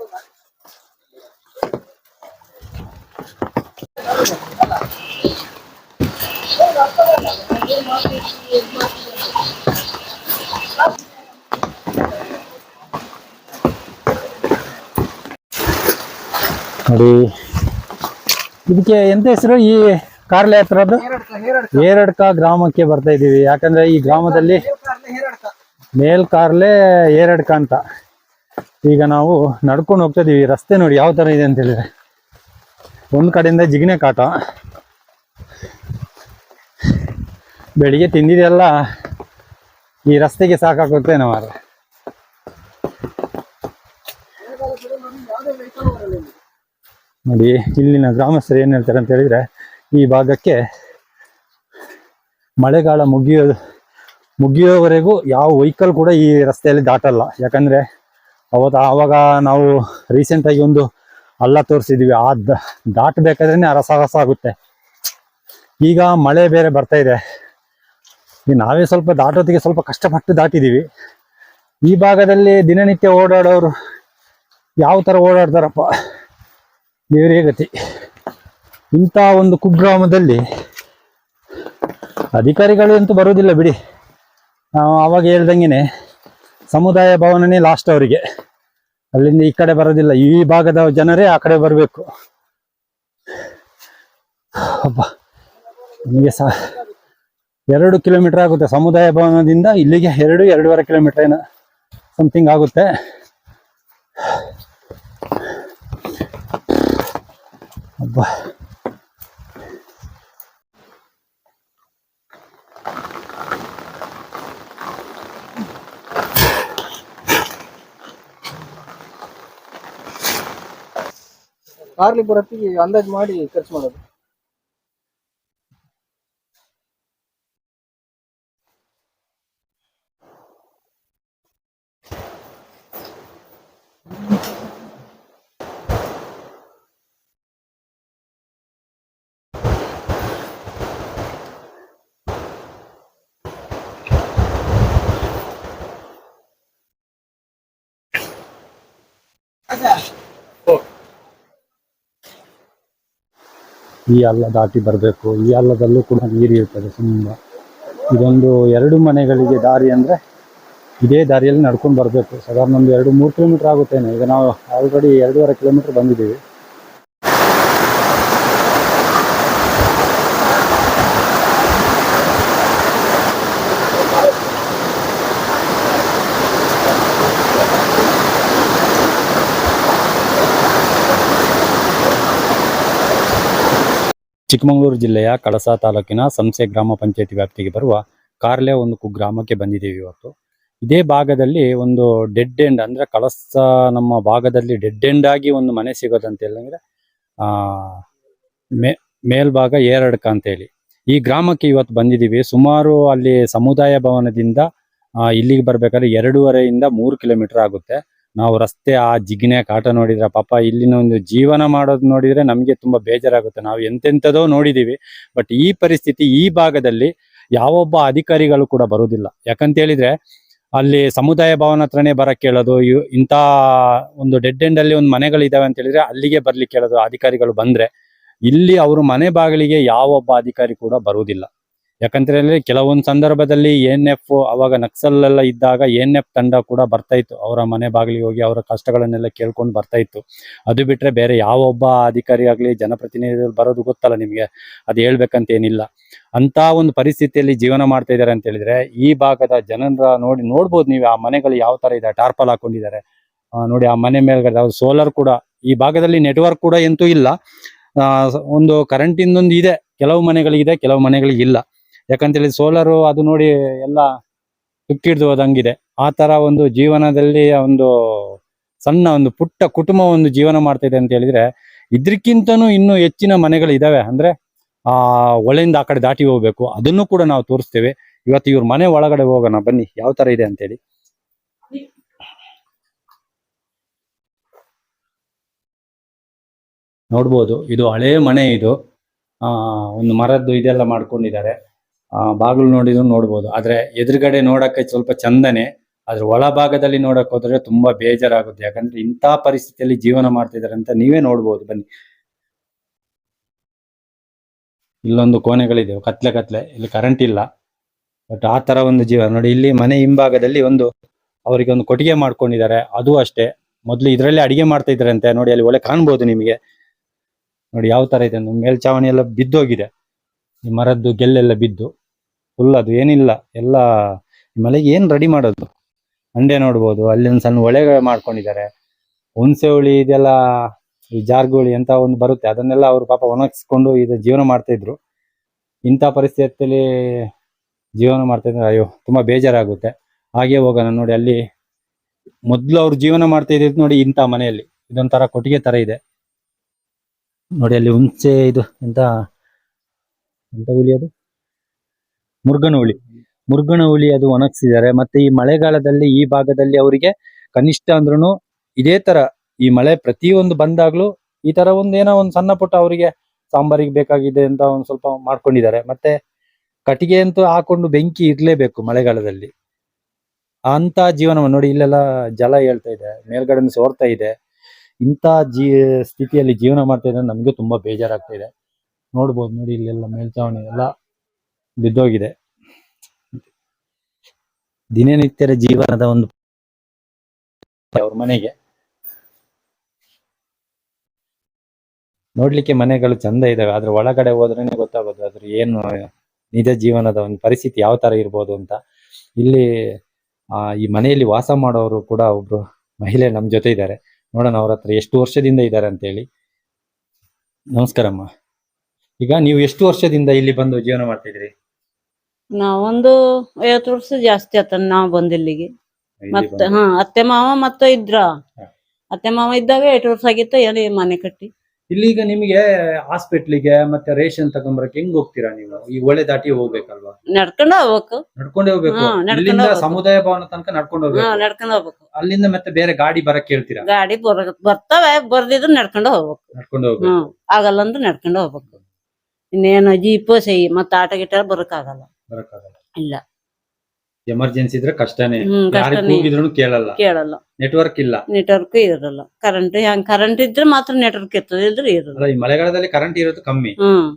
ನೋಡಿ ಇದಕ್ಕೆ ಎಂತ ಹೆಸರು? ಈ ಕಾರ್ಲೆ ಹತ್ರದ್ದು ಏರಡ್ಕ ಗ್ರಾಮಕ್ಕೆ ಬರ್ತಾ ಇದೀವಿ. ಯಾಕಂದ್ರೆ ಈ ಗ್ರಾಮದಲ್ಲಿ ಮೇಲ್ಕಾರ್ಲೆ ಏರಡ್ಕ ಅಂತ. ಈಗ ನಾವು ನಡ್ಕೊಂಡು ಹೋಗ್ತಾ ಇದೀವಿ. ರಸ್ತೆ ನೋಡಿ ಯಾವ ತರ ಇದೆ ಅಂತ ಹೇಳಿದ್ರೆ, ಒಂದ್ ಕಡೆಯಿಂದ ಜಿಗಣೆ ಕಾಟ. ಬೆಳಿಗ್ಗೆ ತಿಂದಿದೆಲ್ಲ ಈ ರಸ್ತೆಗೆ ಸಾಕಾಗುತ್ತೆ ಮಾರ್ರೆ. ನೋಡಿ ಇಲ್ಲಿನ ಗ್ರಾಮಸ್ಥರು ಏನ್ ಹೇಳ್ತಾರೆ ಅಂತ ಹೇಳಿದ್ರೆ, ಈ ಭಾಗಕ್ಕೆ ಮಳೆಗಾಲ ಮುಗಿಯೋವರೆಗೂ ಯಾವ ವೆಹಿಕಲ್ ಕೂಡ ಈ ರಸ್ತೆಯಲ್ಲಿ ದಾಟಲ್ಲ. ಯಾಕಂದ್ರೆ ಆವಾಗ ನಾವು ರೀಸೆಂಟ್ ಆಗಿ ಒಂದು ಹಳ್ಳ ತೋರಿಸಿದ್ವಿ, ದಾಟಬೇಕಾದ್ರೆ ಅರಸಾಹಸ ಆಗುತ್ತೆ. ಈಗ ಮಳೆ ಬೇರೆ ಬರ್ತಾ ಇದೆ, ಈಗ ನಾವೇ ಸ್ವಲ್ಪ ದಾಟೋದಿಗೆ ಸ್ವಲ್ಪ ಕಷ್ಟಪಟ್ಟು ದಾಟಿದೀವಿ. ಈ ಭಾಗದಲ್ಲಿ ದಿನನಿತ್ಯ ಓಡಾಡೋರು ಯಾವ ತರ ಓಡಾಡ್ತಾರಪ್ಪ, ದೇವರೇ ಗತಿ. ಇಂಥ ಒಂದು ಕುಗ್ರಾಮದಲ್ಲಿ ಅಧಿಕಾರಿಗಳು ಅಂತೂ ಬರುವುದಿಲ್ಲ ಬಿಡಿ. ನಾವು ಅವಾಗ ಹೇಳ್ದಂಗೆನೆ ಸಮುದಾಯ ಭವನನೇ ಲಾಸ್ಟ್ ಅವರಿಗೆ, ಅಲ್ಲಿಂದ ಈ ಕಡೆ ಬರೋದಿಲ್ಲ. ಈ ಭಾಗದ ಜನರೇ ಆ ಕಡೆ ಬರಬೇಕು. ಅಬ್ಬ, ನಮಗೆ 2 ಕಿಲೋಮೀಟರ್ ಆಗುತ್ತೆ ಸಮುದಾಯ ಭವನದಿಂದ ಇಲ್ಲಿಗೆ. 2-2.5 ಕಿಲೋಮೀಟರ್ ಏನೋ ಸಮಥಿಂಗ್ ಆಗುತ್ತೆ. ಅಬ್ಬ, ಕಾರ್ಲಿ ಬರತ್ತಿಗೆ ಅಂದಾಜು ಮಾಡಿ ಖರ್ಚು ಮಾಡೋದು. ಈ ಹಳ್ಳ ದಾಟಿ ಬರಬೇಕು. ಈ ಹಳ್ಳದಲ್ಲೂ ಕೂಡ ನೀರು ಇರ್ತದೆ ತುಂಬ. ಇದೊಂದು 2 ಮನೆಗಳಿಗೆ ದಾರಿ ಅಂದರೆ ಇದೇ ದಾರಿಯಲ್ಲಿ ನಡ್ಕೊಂಡು ಬರಬೇಕು. ಸಾಧಾರಣ ಒಂದು 2-3 ಕಿಲೋಮೀಟರ್ ಆಗುತ್ತೇನೆ. ಈಗ ನಾವು ಆಲ್ರೆಡಿ 2.5 ಕಿಲೋಮೀಟರ್ ಬಂದಿದ್ದೀವಿ. ಚಿಕ್ಕಮಗಳೂರು ಜಿಲ್ಲೆಯ ಕಳಸಾ ತಾಲೂಕಿನ ಸಂಸೆ ಗ್ರಾಮ ಪಂಚಾಯತಿ ವ್ಯಾಪ್ತಿಗೆ ಬರುವ ಕಾರ್ಲೆ ಒಂದು ಕುಗ್ರಾಮಕ್ಕೆ ಬಂದಿದ್ದೀವಿ ಇವತ್ತು. ಇದೇ ಭಾಗದಲ್ಲಿ ಒಂದು ಡೆಡ್ ಎಂಡ್ ಅಂದ್ರೆ ಕಳಸ ನಮ್ಮ ಭಾಗದಲ್ಲಿ ಡೆಡ್ ಎಂಡ್ ಆಗಿ ಒಂದು ಮನೆ ಸಿಗೋದಂತ ಹೇಳಿದ್ರೆ ಮೇಲ್ಭಾಗ ಏರಡ್ಕ ಅಂತ ಹೇಳಿ ಈ ಗ್ರಾಮಕ್ಕೆ ಇವತ್ತು ಬಂದಿದ್ದೀವಿ. ಸುಮಾರು ಅಲ್ಲಿ ಸಮುದಾಯ ಭವನದಿಂದ ಇಲ್ಲಿಗೆ ಬರ್ಬೇಕಾದ್ರೆ 2.5 - 3 ಕಿಲೋಮೀಟರ್ ಆಗುತ್ತೆ. ನಾವು ರಸ್ತೆ ಆ ಜಿಗ್ನೆ ಕಾಟ ನೋಡಿದ್ರೆ ಪಾಪ ಇಲ್ಲಿನ ಒಂದು ಜೀವನ ಮಾಡೋದು ನೋಡಿದ್ರೆ ನಮಗೆ ತುಂಬಾ ಬೇಜಾರಾಗುತ್ತೆ. ನಾವು ಎಂತೆಂಥದೋ ನೋಡಿದೀವಿ, ಬಟ್ ಈ ಪರಿಸ್ಥಿತಿ ಈ ಭಾಗದಲ್ಲಿ ಯಾವೊಬ್ಬ ಅಧಿಕಾರಿಗಳು ಕೂಡ ಬರುವುದಿಲ್ಲ. ಯಾಕಂತ ಹೇಳಿದ್ರೆ ಅಲ್ಲಿ ಸಮುದಾಯ ಭವನ ಹತ್ರನೇ ಬರಕ್ಕೆ ಹೇಳೋದು, ಇಂಥ ಒಂದು ಡೆಡ್ ಎಂಡ್ ಅಲ್ಲಿ ಒಂದು ಮನೆಗಳಿದಾವೆ ಅಂತ ಹೇಳಿದ್ರೆ ಅಲ್ಲಿಗೆ ಬರ್ಲಿಕ್ಕೆ ಹೇಳೋದು ಅಧಿಕಾರಿಗಳು. ಬಂದ್ರೆ ಇಲ್ಲಿ ಅವರು ಮನೆ ಬಾಗಿಲಿಗೆ ಯಾವೊಬ್ಬ ಅಧಿಕಾರಿ ಕೂಡ ಬರುವುದಿಲ್ಲ. ಯಾಕಂತ ಹೇಳಿದ್ರೆ ಕೆಲವೊಂದು ಸಂದರ್ಭದಲ್ಲಿ ANF ಅವಾಗ ನಕ್ಸಲ್ ಎಲ್ಲ ಇದ್ದಾಗ ANF ತಂಡ ಕೂಡ ಬರ್ತಾ ಇತ್ತು, ಅವರ ಮನೆ ಬಾಗಿಲಿಗೆ ಹೋಗಿ ಅವರ ಕಷ್ಟಗಳನ್ನೆಲ್ಲ ಕೇಳ್ಕೊಂಡು ಬರ್ತಾ ಇತ್ತು. ಅದು ಬಿಟ್ರೆ ಬೇರೆ ಯಾವೊಬ್ಬ ಅಧಿಕಾರಿ ಆಗ್ಲಿ ಜನಪ್ರತಿನಿಧಿಗಳು ಬರೋದು ಗೊತ್ತಲ್ಲ ನಿಮ್ಗೆ, ಅದು ಹೇಳ್ಬೇಕಂತ ಏನಿಲ್ಲ. ಅಂತ ಒಂದು ಪರಿಸ್ಥಿತಿಯಲ್ಲಿ ಜೀವನ ಮಾಡ್ತಾ ಇದ್ದಾರೆ ಅಂತ ಹೇಳಿದ್ರೆ ಈ ಭಾಗದ ಜನರ ನೋಡ್ಬೋದು ನೀವು. ಆ ಮನೆಗಳು ಯಾವ ತರ ಇದೆ, ಟಾರ್ಪಲ್ ಹಾಕೊಂಡಿದ್ದಾರೆ ನೋಡಿ. ಆ ಮನೆ ಮೇಲ್ಗಡೆ ಸೋಲಾರ್ ಕೂಡ ಈ ಭಾಗದಲ್ಲಿ ನೆಟ್ವರ್ಕ್ ಕೂಡ ಎಂತೂ ಇಲ್ಲ. ಒಂದು ಕರೆಂಟ್ ಇಂದೊಂದು ಇದೆ, ಕೆಲವು ಮನೆಗಳಿಗಿದೆ, ಕೆಲವು ಮನೆಗಳಿಗೆ ಇಲ್ಲ. ಯಾಕಂತ ಹೇಳಿ ಸೋಲಾರು ಅದು ನೋಡಿ ಎಲ್ಲ ತುಕ್ಕಿಡ್ದು ಹೋದಂಗಿದೆ. ಆ ತರ ಒಂದು ಜೀವನದಲ್ಲಿ ಒಂದು ಸಣ್ಣ ಒಂದು ಪುಟ್ಟ ಕುಟುಂಬ ಒಂದು ಜೀವನ ಮಾಡ್ತಾ ಇದೆ ಅಂತ ಹೇಳಿದ್ರೆ ಇದ್ರಕ್ಕಿಂತನೂ ಇನ್ನೂ ಹೆಚ್ಚಿನ ಮನೆಗಳು ಇದಾವೆ. ಅಂದ್ರೆ ಒಳೆಯಿಂದ ಆ ಕಡೆ ದಾಟಿ ಹೋಗ್ಬೇಕು, ಅದನ್ನು ಕೂಡ ನಾವು ತೋರಿಸ್ತೇವೆ. ಇವತ್ತು ಇವ್ರ ಮನೆ ಒಳಗಡೆ ಹೋಗೋಣ ಬನ್ನಿ, ಯಾವ ತರ ಇದೆ ಅಂತೇಳಿ. ನೋಡ್ಬೋದು, ಇದು ಹಳೇ ಮನೆ. ಇದು ಒಂದು ಮರದ್ದು ಇದೆಲ್ಲ ಮಾಡ್ಕೊಂಡಿದ್ದಾರೆ. ಬಾಗಿಲು ನೋಡಿದ್ರು ನೋಡ್ಬೋದು. ಆದ್ರೆ ಎದುರುಗಡೆ ನೋಡಕ್ಕೆ ಸ್ವಲ್ಪ ಚಂದನೆ, ಆದ್ರೆ ಒಳ ಭಾಗದಲ್ಲಿ ನೋಡಕ್ ಹೋದ್ರೆ ತುಂಬಾ ಬೇಜಾರಾಗುತ್ತೆ. ಯಾಕಂದ್ರೆ ಇಂಥ ಪರಿಸ್ಥಿತಿಯಲ್ಲಿ ಜೀವನ ಮಾಡ್ತಿದ್ದಾರೆ ಅಂತ ನೀವೇ ನೋಡ್ಬೋದು. ಬನ್ನಿ, ಇಲ್ಲೊಂದು ಕೋಣೆಗಳಿದೆ, ಕತ್ಲೆ ಇಲ್ಲಿ ಕರೆಂಟ್ ಇಲ್ಲ, ಬಟ್ ಆ ತರ ಒಂದು ಜೀವನ ನೋಡಿ. ಇಲ್ಲಿ ಮನೆ ಹಿಂಭಾಗದಲ್ಲಿ ಅವರಿಗೆ ಒಂದು ಕೊಟ್ಟಿಗೆ ಮಾಡ್ಕೊಂಡಿದ್ದಾರೆ. ಅದು ಅಷ್ಟೇ, ಮೊದ್ಲು ಇದ್ರಲ್ಲಿ ಅಡಿಗೆ ಮಾಡ್ತಾ ಇದ್ದಾರೆ ಅಂತೆ ನೋಡಿ. ಅಲ್ಲಿ ಒಳ್ಳೆ ಕಾಣ್ಬೋದು ನಿಮಗೆ. ನೋಡಿ ಯಾವ ತರ ಇದೆ, ಮೇಲ್ಚಾವಣಿ ಎಲ್ಲ ಬಿದ್ದೋಗಿದೆ, ಈ ಮರದ್ದು ಗೆಲ್ಲೆಲ್ಲ ಬಿದ್ದು ಫುಲ್. ಅದು ಏನಿಲ್ಲ, ಎಲ್ಲ ಮಳೆಗೆ ಏನ್ ರೆಡಿ ಮಾಡೋದು. ಅಂಡೆ ನೋಡ್ಬೋದು, ಅಲ್ಲಿ ಒಂದು ಸಣ್ಣ ಒಳೆ ಮಾಡ್ಕೊಂಡಿದ್ದಾರೆ. ಹುಣಸೆ ಹುಳಿ ಇದೆಲ್ಲ, ಈ ಜಾರ್ಗುಳಿ ಅಂತ ಒಂದು ಬರುತ್ತೆ, ಅದನ್ನೆಲ್ಲ ಅವ್ರು ಪಾಪ ಒಣಗಿಸ್ಕೊಂಡು ಇದು ಜೀವನ ಮಾಡ್ತಾ ಇದ್ರು. ಇಂಥ ಪರಿಸ್ಥಿತಿಯಲ್ಲಿ ಜೀವನ ಮಾಡ್ತಾ ಇದ್ರೆ ಅಯ್ಯೋ ತುಂಬಾ ಬೇಜಾರಾಗುತ್ತೆ. ಹಾಗೆ ಹೋಗೋಣ ನೋಡಿ. ಅಲ್ಲಿ ಮೊದ್ಲು ಅವ್ರು ಜೀವನ ಮಾಡ್ತಾ ಇದ್ದಿದ್ದು ನೋಡಿ ಇಂಥ ಮನೆಯಲ್ಲಿ, ಇದೊಂಥರ ಕೊಟ್ಟಿಗೆ ತರ ಇದೆ ನೋಡಿ. ಅಲ್ಲಿ ಹುಣಸೆ ಇದು ಎಂತ ಹುಳಿ, ಅದು ಮುರ್ಗನ ಹುಳಿ ಅದು ಒಣಗಿಸಿದ್ದಾರೆ. ಮತ್ತೆ ಈ ಮಳೆಗಾಲದಲ್ಲಿ ಈ ಭಾಗದಲ್ಲಿ ಅವರಿಗೆ ಕನಿಷ್ಠ ಅಂದ್ರೂ ಇದೇ ತರ ಈ ಮಳೆ ಪ್ರತಿಯೊಂದು ಬಂದಾಗ್ಲೂ ಈ ತರ ಏನೋ ಒಂದು ಸಣ್ಣ ಪುಟ್ಟ ಅವರಿಗೆ ಸಾಂಬಾರಿಗೆ ಬೇಕಾಗಿದೆ ಅಂತ ಒಂದು ಸ್ವಲ್ಪ ಮಾಡ್ಕೊಂಡಿದ್ದಾರೆ. ಮತ್ತೆ ಕಟ್ಟಿಗೆ ಅಂತೂ ಹಾಕೊಂಡು ಬೆಂಕಿ ಇರ್ಲೇಬೇಕು ಮಳೆಗಾಲದಲ್ಲಿ. ಅಂತ ಜೀವನ ನೋಡಿ. ಇಲ್ಲೆಲ್ಲ ಜಲ ಹೇಳ್ತಾ ಇದೆ, ಮೇಲ್ಗಡೆ ಸೋರ್ತಾ ಇದೆ. ಇಂಥ ಸ್ಥಿತಿಯಲ್ಲಿ ಜೀವನ ಮಾಡ್ತಾ ಇದ್ರೆ ನಮ್ಗೆ ತುಂಬಾ ಬೇಜಾರಾಗ್ತಾ ಇದೆ. ನೋಡ್ಬೋದು ನೋಡಿ, ಇಲ್ಲೆಲ್ಲ ಮೇಲ್ಚಾವಣಿ ಎಲ್ಲ ಬಿದ್ದೋಗಿದೆ. ದಿನನಿತ್ಯದ ಜೀವನದ ಒಂದು ಅವ್ರ ಮನೆಗೆ ನೋಡ್ಲಿಕ್ಕೆ ಮನೆಗಳು ಚಂದ ಇದಾವೆ, ಆದ್ರೆ ಒಳಗಡೆ ಹೋದ್ರೇನೆ ಗೊತ್ತಾಗೋದು ಅದ್ರ ಏನು ನಿಜ ಜೀವನದ ಒಂದು ಪರಿಸ್ಥಿತಿ ಯಾವ ತರ ಇರ್ಬೋದು ಅಂತ. ಇಲ್ಲಿ ಈ ಮನೆಯಲ್ಲಿ ವಾಸ ಮಾಡೋರು ಕೂಡ ಒಬ್ರು ಮಹಿಳೆ ನಮ್ ಜೊತೆ ಇದ್ದಾರೆ. ನೋಡೋಣ ಅವ್ರ ಹತ್ರ ಎಷ್ಟು ವರ್ಷದಿಂದ ಇದ್ದಾರೆ ಅಂತ ಹೇಳಿ. ನಮಸ್ಕಾರಮ್ಮ. ಈಗ ನೀವು ಎಷ್ಟು ವರ್ಷದಿಂದ ಇಲ್ಲಿ ಬಂದು ಜೀವನ ಮಾಡ್ತಾ ಇದ್ರಿ? ನಾವೊಂದು 50 ವರ್ಷ ಜಾಸ್ತಿ ಆತ ನಾವ್ ಬಂದಿಲ್ಲಿಗೆ. ಮತ್ತೆ ಅತ್ತೆ ಮಾವ ಮತ್ತೆ ಇದ್ರ. ಅತ್ತೆ ಮಾವ ಇದ್ದಾಗ 8 ವರ್ಷ ಆಗಿತ್ತು, ಏನೇ ಮನೆ ಕಟ್ಟಿ ಇಲ್ಲಿ ಈಗ ನಿಮಗೆ ಹಾಸ್ಪಿಟ್ಲಿಗೆ ಮತ್ತೆ ರೇಷನ್ ತಗೊಂಬರಕ್ಕೆ ಹೆಂಗ್ ಹೋಗ್ತೀರಾ ನೀವು? ಈ ಒಳ್ಳೆ ದಾಟಿ ಹೋಗ್ಬೇಕಲ್ವಾ? ನಡ್ಕೊಂಡು ಹೋಗ್ಬೇಕು. ನಡ್ಕೊಂಡೇ ಹೋಗ್ಬೇಕು. ನಡ್ಕೊಂಡ್ ಇಲ್ಲಿಂದ ಹೋಗ್ಬೇಕು. ಸಮುದಾಯ ಭವನ ತನಕ ನಡ್ಕೊಂಡು ಹೋಗ್ಬೇಕು. ನಡ್ಕೊಂಡು ಹೋಗ್ಬೇಕು. ಅಲ್ಲಿಂದ ಮತ್ತೆ ಬೇರೆ ಗಾಡಿ ಬರಕ್ ಹೇಳ್ತೀರಾ? ಗಾಡಿ ಬರ್ತವೆ, ಬರ್ದಿದ್ರು ನಡ್ಕೊಂಡು ಹೋಗ್ಬೇಕು. ನಡ್ಕೊಂಡು ಹೋಗ್ಬೇಕು. ಆಗಲ್ಲ ಅಂದ್ರೆ ನಡ್ಕೊಂಡು ಹೋಗ್ಬೇಕು. ಇನ್ನೇನು ಜೀಪು ಸೈ ಮತ್ತೆ ಆಟ ಗಿಟ ಬರಕ್ಕಾಗಲ್ಲ. ಬರಕ್ಕಾಗಲ್ಲ. ಇಲ್ಲ. ಎಮರ್ಜೆನ್ಸಿ ಇದ್ರೆ ಕಷ್ಟನೇ. ಯಾರು ಕಷ್ಟನೇ. ಕೂಗಿದ್ರು ಕೇಳಲ್ಲ. ಕೇಳಲ್ಲ. ನೆಟ್ವರ್ಕ್ ಇಲ್ಲ. ನೆಟ್ವರ್ಕ್ ಇರಲ್ಲ. ಕರೆಂಟ್ ಇದ್ರೆ ಮಾತ್ರ ನೆಟ್ವರ್ಕ್ ಇರ್ತದೆ, ಇದ್ರೆ ಇರಲ್ಲ. ಅಲ್ಲ, ಈ ಮಳೆಗಾಲದಲ್ಲಿ ಕರೆಂಟ್ ಇರೋದು ಕಮ್ಮಿ. ಹ್ಮ್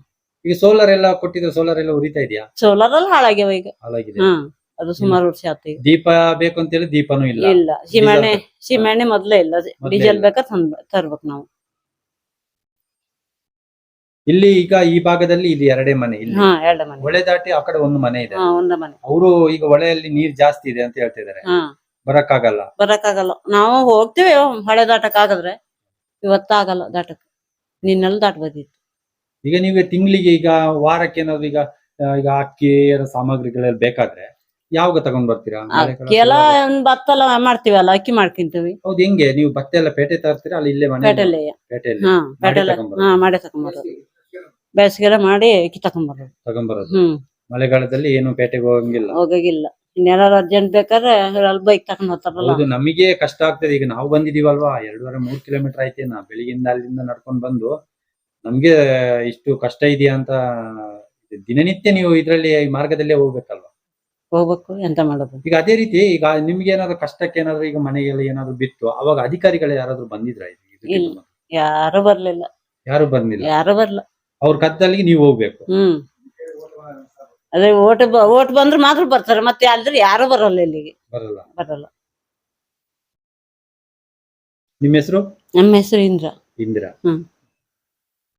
ಈಗ ಸೋಲಾರ್ ಎಲ್ಲ ಕೊಟ್ಟಿದ್ರು, ಸೋಲಾರ್ ಎಲ್ಲ ಉರಿತಾ ಇದೆಯಾ? ಸೋಲಾರ್ ಅಲ್ಲಿ ಹಾಳಾಗ್ಯಾವ ಈಗ. ಹಾಳಾಗಿದೆ. ಅದು ಸುಮಾರು ವರ್ಷ ಆಯ್ತು ಈಗ. ದೀಪ ಬೇಕು ಅಂತೇಳಿ ದೀಪನೂ ಇಲ್ಲ. ಇಲ್ಲ. ಸಿಮೆಣ್ಣೆ ಮೊದ್ಲೇ ಇಲ್ಲ. ಡೀಸೆಲ್ ಬೇಕಾ ತರ್ಬೇಕು ನಾವು. ಇಲ್ಲಿ ಈಗ ಈ ಭಾಗದಲ್ಲಿ ಇದು ಎರಡೇ ಮನೆ. ಇಲ್ಲಿ ಎರಡು ಮನೆ. ಹೊಳೆ ದಾಟಿ ಆ ಕಡೆ ಒಂದು ಮನೆ ಇದೆ. ಒಂದ ಮನೆ. ಅವರು ಈಗ ಹೊಳೆಯಲ್ಲಿ ನೀರ್ ಜಾಸ್ತಿ ಇದೆ ಅಂತ ಹೇಳ್ತಿದ್ದಾರೆ. ಬರಕ್ಕಾಗಲ್ಲ. ಬರಕ್ಕಾಗಲ್ಲ. ನಾವು ಹೋಗ್ತೀವಿ ಹೊಳೆ ದಾಟಕ್ ಆಗದ್ರೆ, ಇವತ್ತಾಗಲ್ಲ ದಾಟಕ್. ನಿನ್ನೆಲ್ಲ ದಾಟಬೋದಿತ್ತು. ಈಗ ನೀವು ತಿಂಗಳಿಗೆ ಈಗ ವಾರಕ್ಕೆ ಏನಾದ್ರು ಈಗ ಅಕ್ಕಿ ಏನೋ ಸಾಮಗ್ರಿಗಳೆಲ್ಲ ಬೇಕಾದ್ರೆ ಯಾವಾಗ ತಗೊಂಡ್ ಬರ್ತೀರಾ? ಅಕ್ಕಿ ಎಲ್ಲ ಭತ್ತ ಎಲ್ಲ ಮಾಡ್ತೀವಲ್ಲ, ಅಕ್ಕಿ ಮಾಡ್ಕೊಂತೀವಿ. ಹೌದು. ಹೆಂಗೆ ನೀವು ಭತ್ತ ಎಲ್ಲ ಪೇಟೆ ತರ್ತೀರಾ? ಅಲ್ಲಿ ಇಲ್ಲೇ ಮನೆ ಪೇಟೆಲೆ. ಪೇಟೆಯಲ್ಲಿ ಮಾಡಿ ತಕೊಂಬರೋದು. ಬೇಸಿಗೆಲ್ಲ ಮಾಡಿ ಅಕ್ಕಿ ತಗೊಂಬರೋದು. ಮಳೆಗಾಲದಲ್ಲಿ ಏನು ಪೇಟೆಗೆ ಹೋಗಂಗಿಲ್ಲ. ಹೋಗಂಗಿಲ್ಲ. ಇನ್ನೇನಾರು ಅರ್ಜೆಂಟ್ ಬೇಕಾದ್ರೆ ಅಲ್ಲಿ ಬೈಕ್ ತಕೊಂಡ್ ಹೋಗ್ತಾರಲ್ಲ. ಹೌದು. ನಮಗೆ ಕಷ್ಟ ಆಗ್ತದೆ. ಈಗ ನಾವು ಬಂದಿದೀವಲ್ವಾ, 2.5-3 ಕಿಲೋಮೀಟರ್ ಐತೇನ. ಬೆಳಿಗ್ಗೆಯಿಂದ ಅಲ್ಲಿಂದ ನಡ್ಕೊಂಡ್ ಬಂದು ನಮ್ಗೆ ಇಷ್ಟು ಕಷ್ಟ ಇದೆಯಾ ಅಂತ. ದಿನನಿತ್ಯ ನೀವು ಇದ್ರಲ್ಲಿ ಈ ಮಾರ್ಗದಲ್ಲೇ ಹೋಗ್ಬೇಕಲ್ವಾ? ಹೋಗ್ಬೇಕು. ಎಂತ ಮಾಡೋದು ಈಗ ಅದೇ ರೀತಿ ಈಗ ನಿಮ್ಗೆ ಏನಾದ್ರು ಕಷ್ಟಕ್ಕೆ ಏನಾದ್ರು ಈಗ ಮನೆಗೆಲ್ಲ ಏನಾದ್ರು ಬಿತ್ತು, ಅವಾಗ ಅಧಿಕಾರಿಗಳು ಯಾರಾದ್ರೂ ಬಂದಿದ್ರ? ಇಲ್ಲ. ಯಾರು ಬರ್ಲಿಲ್ಲ. ಯಾರು ಬಂದಿಲ್ಲ. ಯಾರು ಬರ್ಲ. ಅವ್ರ ಕತ್ತಲ್ಲಿಗೆ ನೀವು ಹೋಗ್ಬೇಕು. ಅದೇ ಓಟ್ ಬಂದ್ರೆ ಮಾತ್ರ ಬರ್ತಾರೆ. ಮತ್ತೆ ಅಲ್ದ್ರೆ ಯಾರು ಬರಲ್ಲ ಇಲ್ಲಿಗೆ. ಬರಲ್ಲ. ನಿಮ್ಮ ಹೆಸರು? ನಮ್ಮ ಹೆಸರು ಇಂದ್ರ. ಇಂದಿರಾ.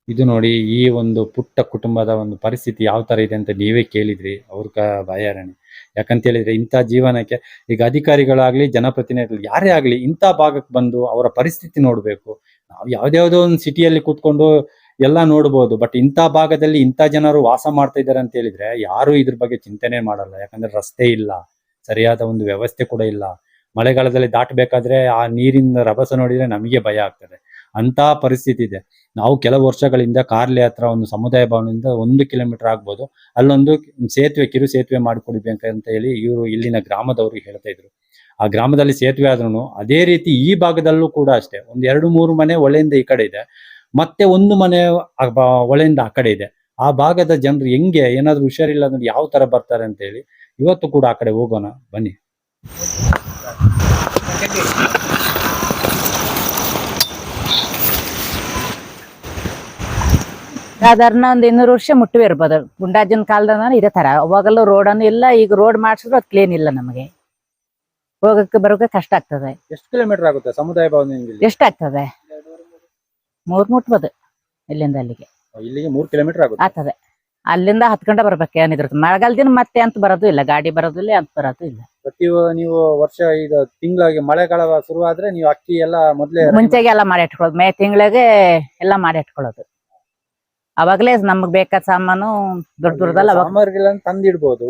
ಇದು ನೋಡಿ, ಈ ಒಂದು ಪುಟ್ಟ ಕುಟುಂಬದ ಒಂದು ಪರಿಸ್ಥಿತಿ ಯಾವ ತರ ಇದೆ ಅಂತ ನೀವೇ ಕೇಳಿದ್ರಿ. ಅವ್ರ ಬಾಯಾರಣೆ. ಯಾಕಂತ ಹೇಳಿದ್ರೆ ಇಂಥ ಜೀವನಕ್ಕೆ ಈಗ ಅಧಿಕಾರಿಗಳಾಗ್ಲಿ, ಜನಪ್ರತಿನಿಧಿಗಳು ಯಾರೇ ಆಗ್ಲಿ, ಇಂಥ ಭಾಗಕ್ಕೆ ಬಂದು ಅವರ ಪರಿಸ್ಥಿತಿ ನೋಡ್ಬೇಕು. ನಾವು ಯಾವ್ದಾವ್ದೋ ಒಂದು ಸಿಟಿಯಲ್ಲಿ ಕೂತ್ಕೊಂಡು ಎಲ್ಲ ನೋಡ್ಬೋದು. ಬಟ್ ಇಂಥ ಭಾಗದಲ್ಲಿ ಇಂಥ ಜನರು ವಾಸ ಮಾಡ್ತಾ ಇದ್ದಾರೆ ಅಂತ ಹೇಳಿದ್ರೆ ಯಾರು ಇದ್ರ ಬಗ್ಗೆ ಚಿಂತನೆ ಮಾಡಲ್ಲ. ಯಾಕಂದ್ರೆ ರಸ್ತೆ ಇಲ್ಲ, ಸರಿಯಾದ ಒಂದು ವ್ಯವಸ್ಥೆ ಕೂಡ ಇಲ್ಲ. ಮಳೆಗಾಲದಲ್ಲಿ ದಾಟಬೇಕಾದ್ರೆ ಆ ನೀರಿನ ರಭಸ ನೋಡಿದ್ರೆ ನಮಗೆ ಭಯ ಆಗ್ತದೆ. ಅಂತ ಪರಿಸ್ಥಿತಿ ಇದೆ. ನಾವು ಕೆಲವು ವರ್ಷಗಳಿಂದ ಕಾರ್ಲೆ ಹತ್ರ ಒಂದು ಸಮುದಾಯ ಭವನದಿಂದ 1 ಕಿಲೋಮೀಟರ್ ಆಗ್ಬೋದು, ಅಲ್ಲೊಂದು ಸೇತುವೆ, ಕಿರು ಸೇತುವೆ ಮಾಡಿಕೊಡ್ಬೇಕಂತ ಹೇಳಿ ಇವರು ಇಲ್ಲಿನ ಗ್ರಾಮದವರು ಹೇಳ್ತಾ ಇದ್ರು. ಆ ಗ್ರಾಮದಲ್ಲಿ ಸೇತುವೆ ಆದ್ರೂ ಅದೇ ರೀತಿ ಈ ಭಾಗದಲ್ಲೂ ಕೂಡ ಅಷ್ಟೇ. 1-2-3 ಮನೆ ಹೊಳೆಯಿಂದ ಈ ಕಡೆ ಇದೆ, ಮತ್ತೆ 1 ಮನೆ ಹೊಳೆಯಿಂದ ಆ ಕಡೆ ಇದೆ. ಆ ಭಾಗದ ಜನರು ಹೆಂಗೆ ಏನಾದ್ರು ಹುಷಾರಿಲ್ಲ ಅಂದ್ರೆ ಯಾವ ತರ ಬರ್ತಾರೆ ಅಂತ ಹೇಳಿ ಇವತ್ತು ಕೂಡ ಆ ಕಡೆ ಹೋಗೋಣ ಬನ್ನಿ. ಸಾಧಾರಣ ಒಂದು 200 ವರ್ಷ ಮುಟ್ಟುವೆ ಇರ್ಬೋದು. ಗುಂಡಾಜನ ಕಾಲದ ಇದೇ ತರ. ಅವಾಗಲೂ ರೋಡ್ ಅನ್ನು ಇಲ್ಲ. ಈಗ ರೋಡ್ ಮಾಡಿಸಿದ್ರು ಅದು ಕ್ಲೀನ್ ಇಲ್ಲ. ನಮಗೆ ಹೋಗಕ್ಕೆ ಬರೋಕೆ ಕಷ್ಟ ಆಗ್ತದೆ. ಎಷ್ಟು ಕಿಲೋಮೀಟರ್ ಆಗುತ್ತೆ ಸಮುದಾಯ ಭವನದಿಂದ? ಎಷ್ಟಾಗ್ತದೆ? 3 ಮುಟ್ಬೋದು. ಇಲ್ಲಿಂದ ಅಲ್ಲಿಗೆ ಇಲ್ಲಿಗೆ 3 ಕಿಲೋಮೀಟರ್ ಆಗ್ತದೆ. ಅಲ್ಲಿಂದ ಹತ್ಕೊಂಡ ಬರ್ಬೇಕು. ಏನಿದ್ರು ಮಳೆಗಾಲ ದಿನ ಮತ್ತೆ ಅಂತ ಬರೋದು ಇಲ್ಲ, ಗಾಡಿ ಬರೋದಿಲ್ಲ, ಅಂತ ಬರೋದು ಇಲ್ಲ. ನೀವು ವರ್ಷ ಈಗ ತಿಂಗಳಿಗೆ ಮಳೆಗಾಲ ಶುರುವಾದ್ರೆ ನೀವು ಅಕ್ಕಿ ಎಲ್ಲ ಮೊದ್ಲೇ ಮುಂಚೆಗೆ ಎಲ್ಲ ಮಾಡಿ ಇಟ್ಕೊಳ್ಳೋದು. ಮೇ ತಿಂಗಳಿಗೆ ಎಲ್ಲ ಮಾಡಿ ಇಟ್ಕೊಳ್ಳೋದು. ಅವಾಗ್ಲೇ ನಮಗ್ ಬೇಕಾದ ಸಾಮಾನು ದೊಡ್ಡ ದೊಡ್ಡದಲ್ಲ ತಂದಿಡ್ಬೋದು.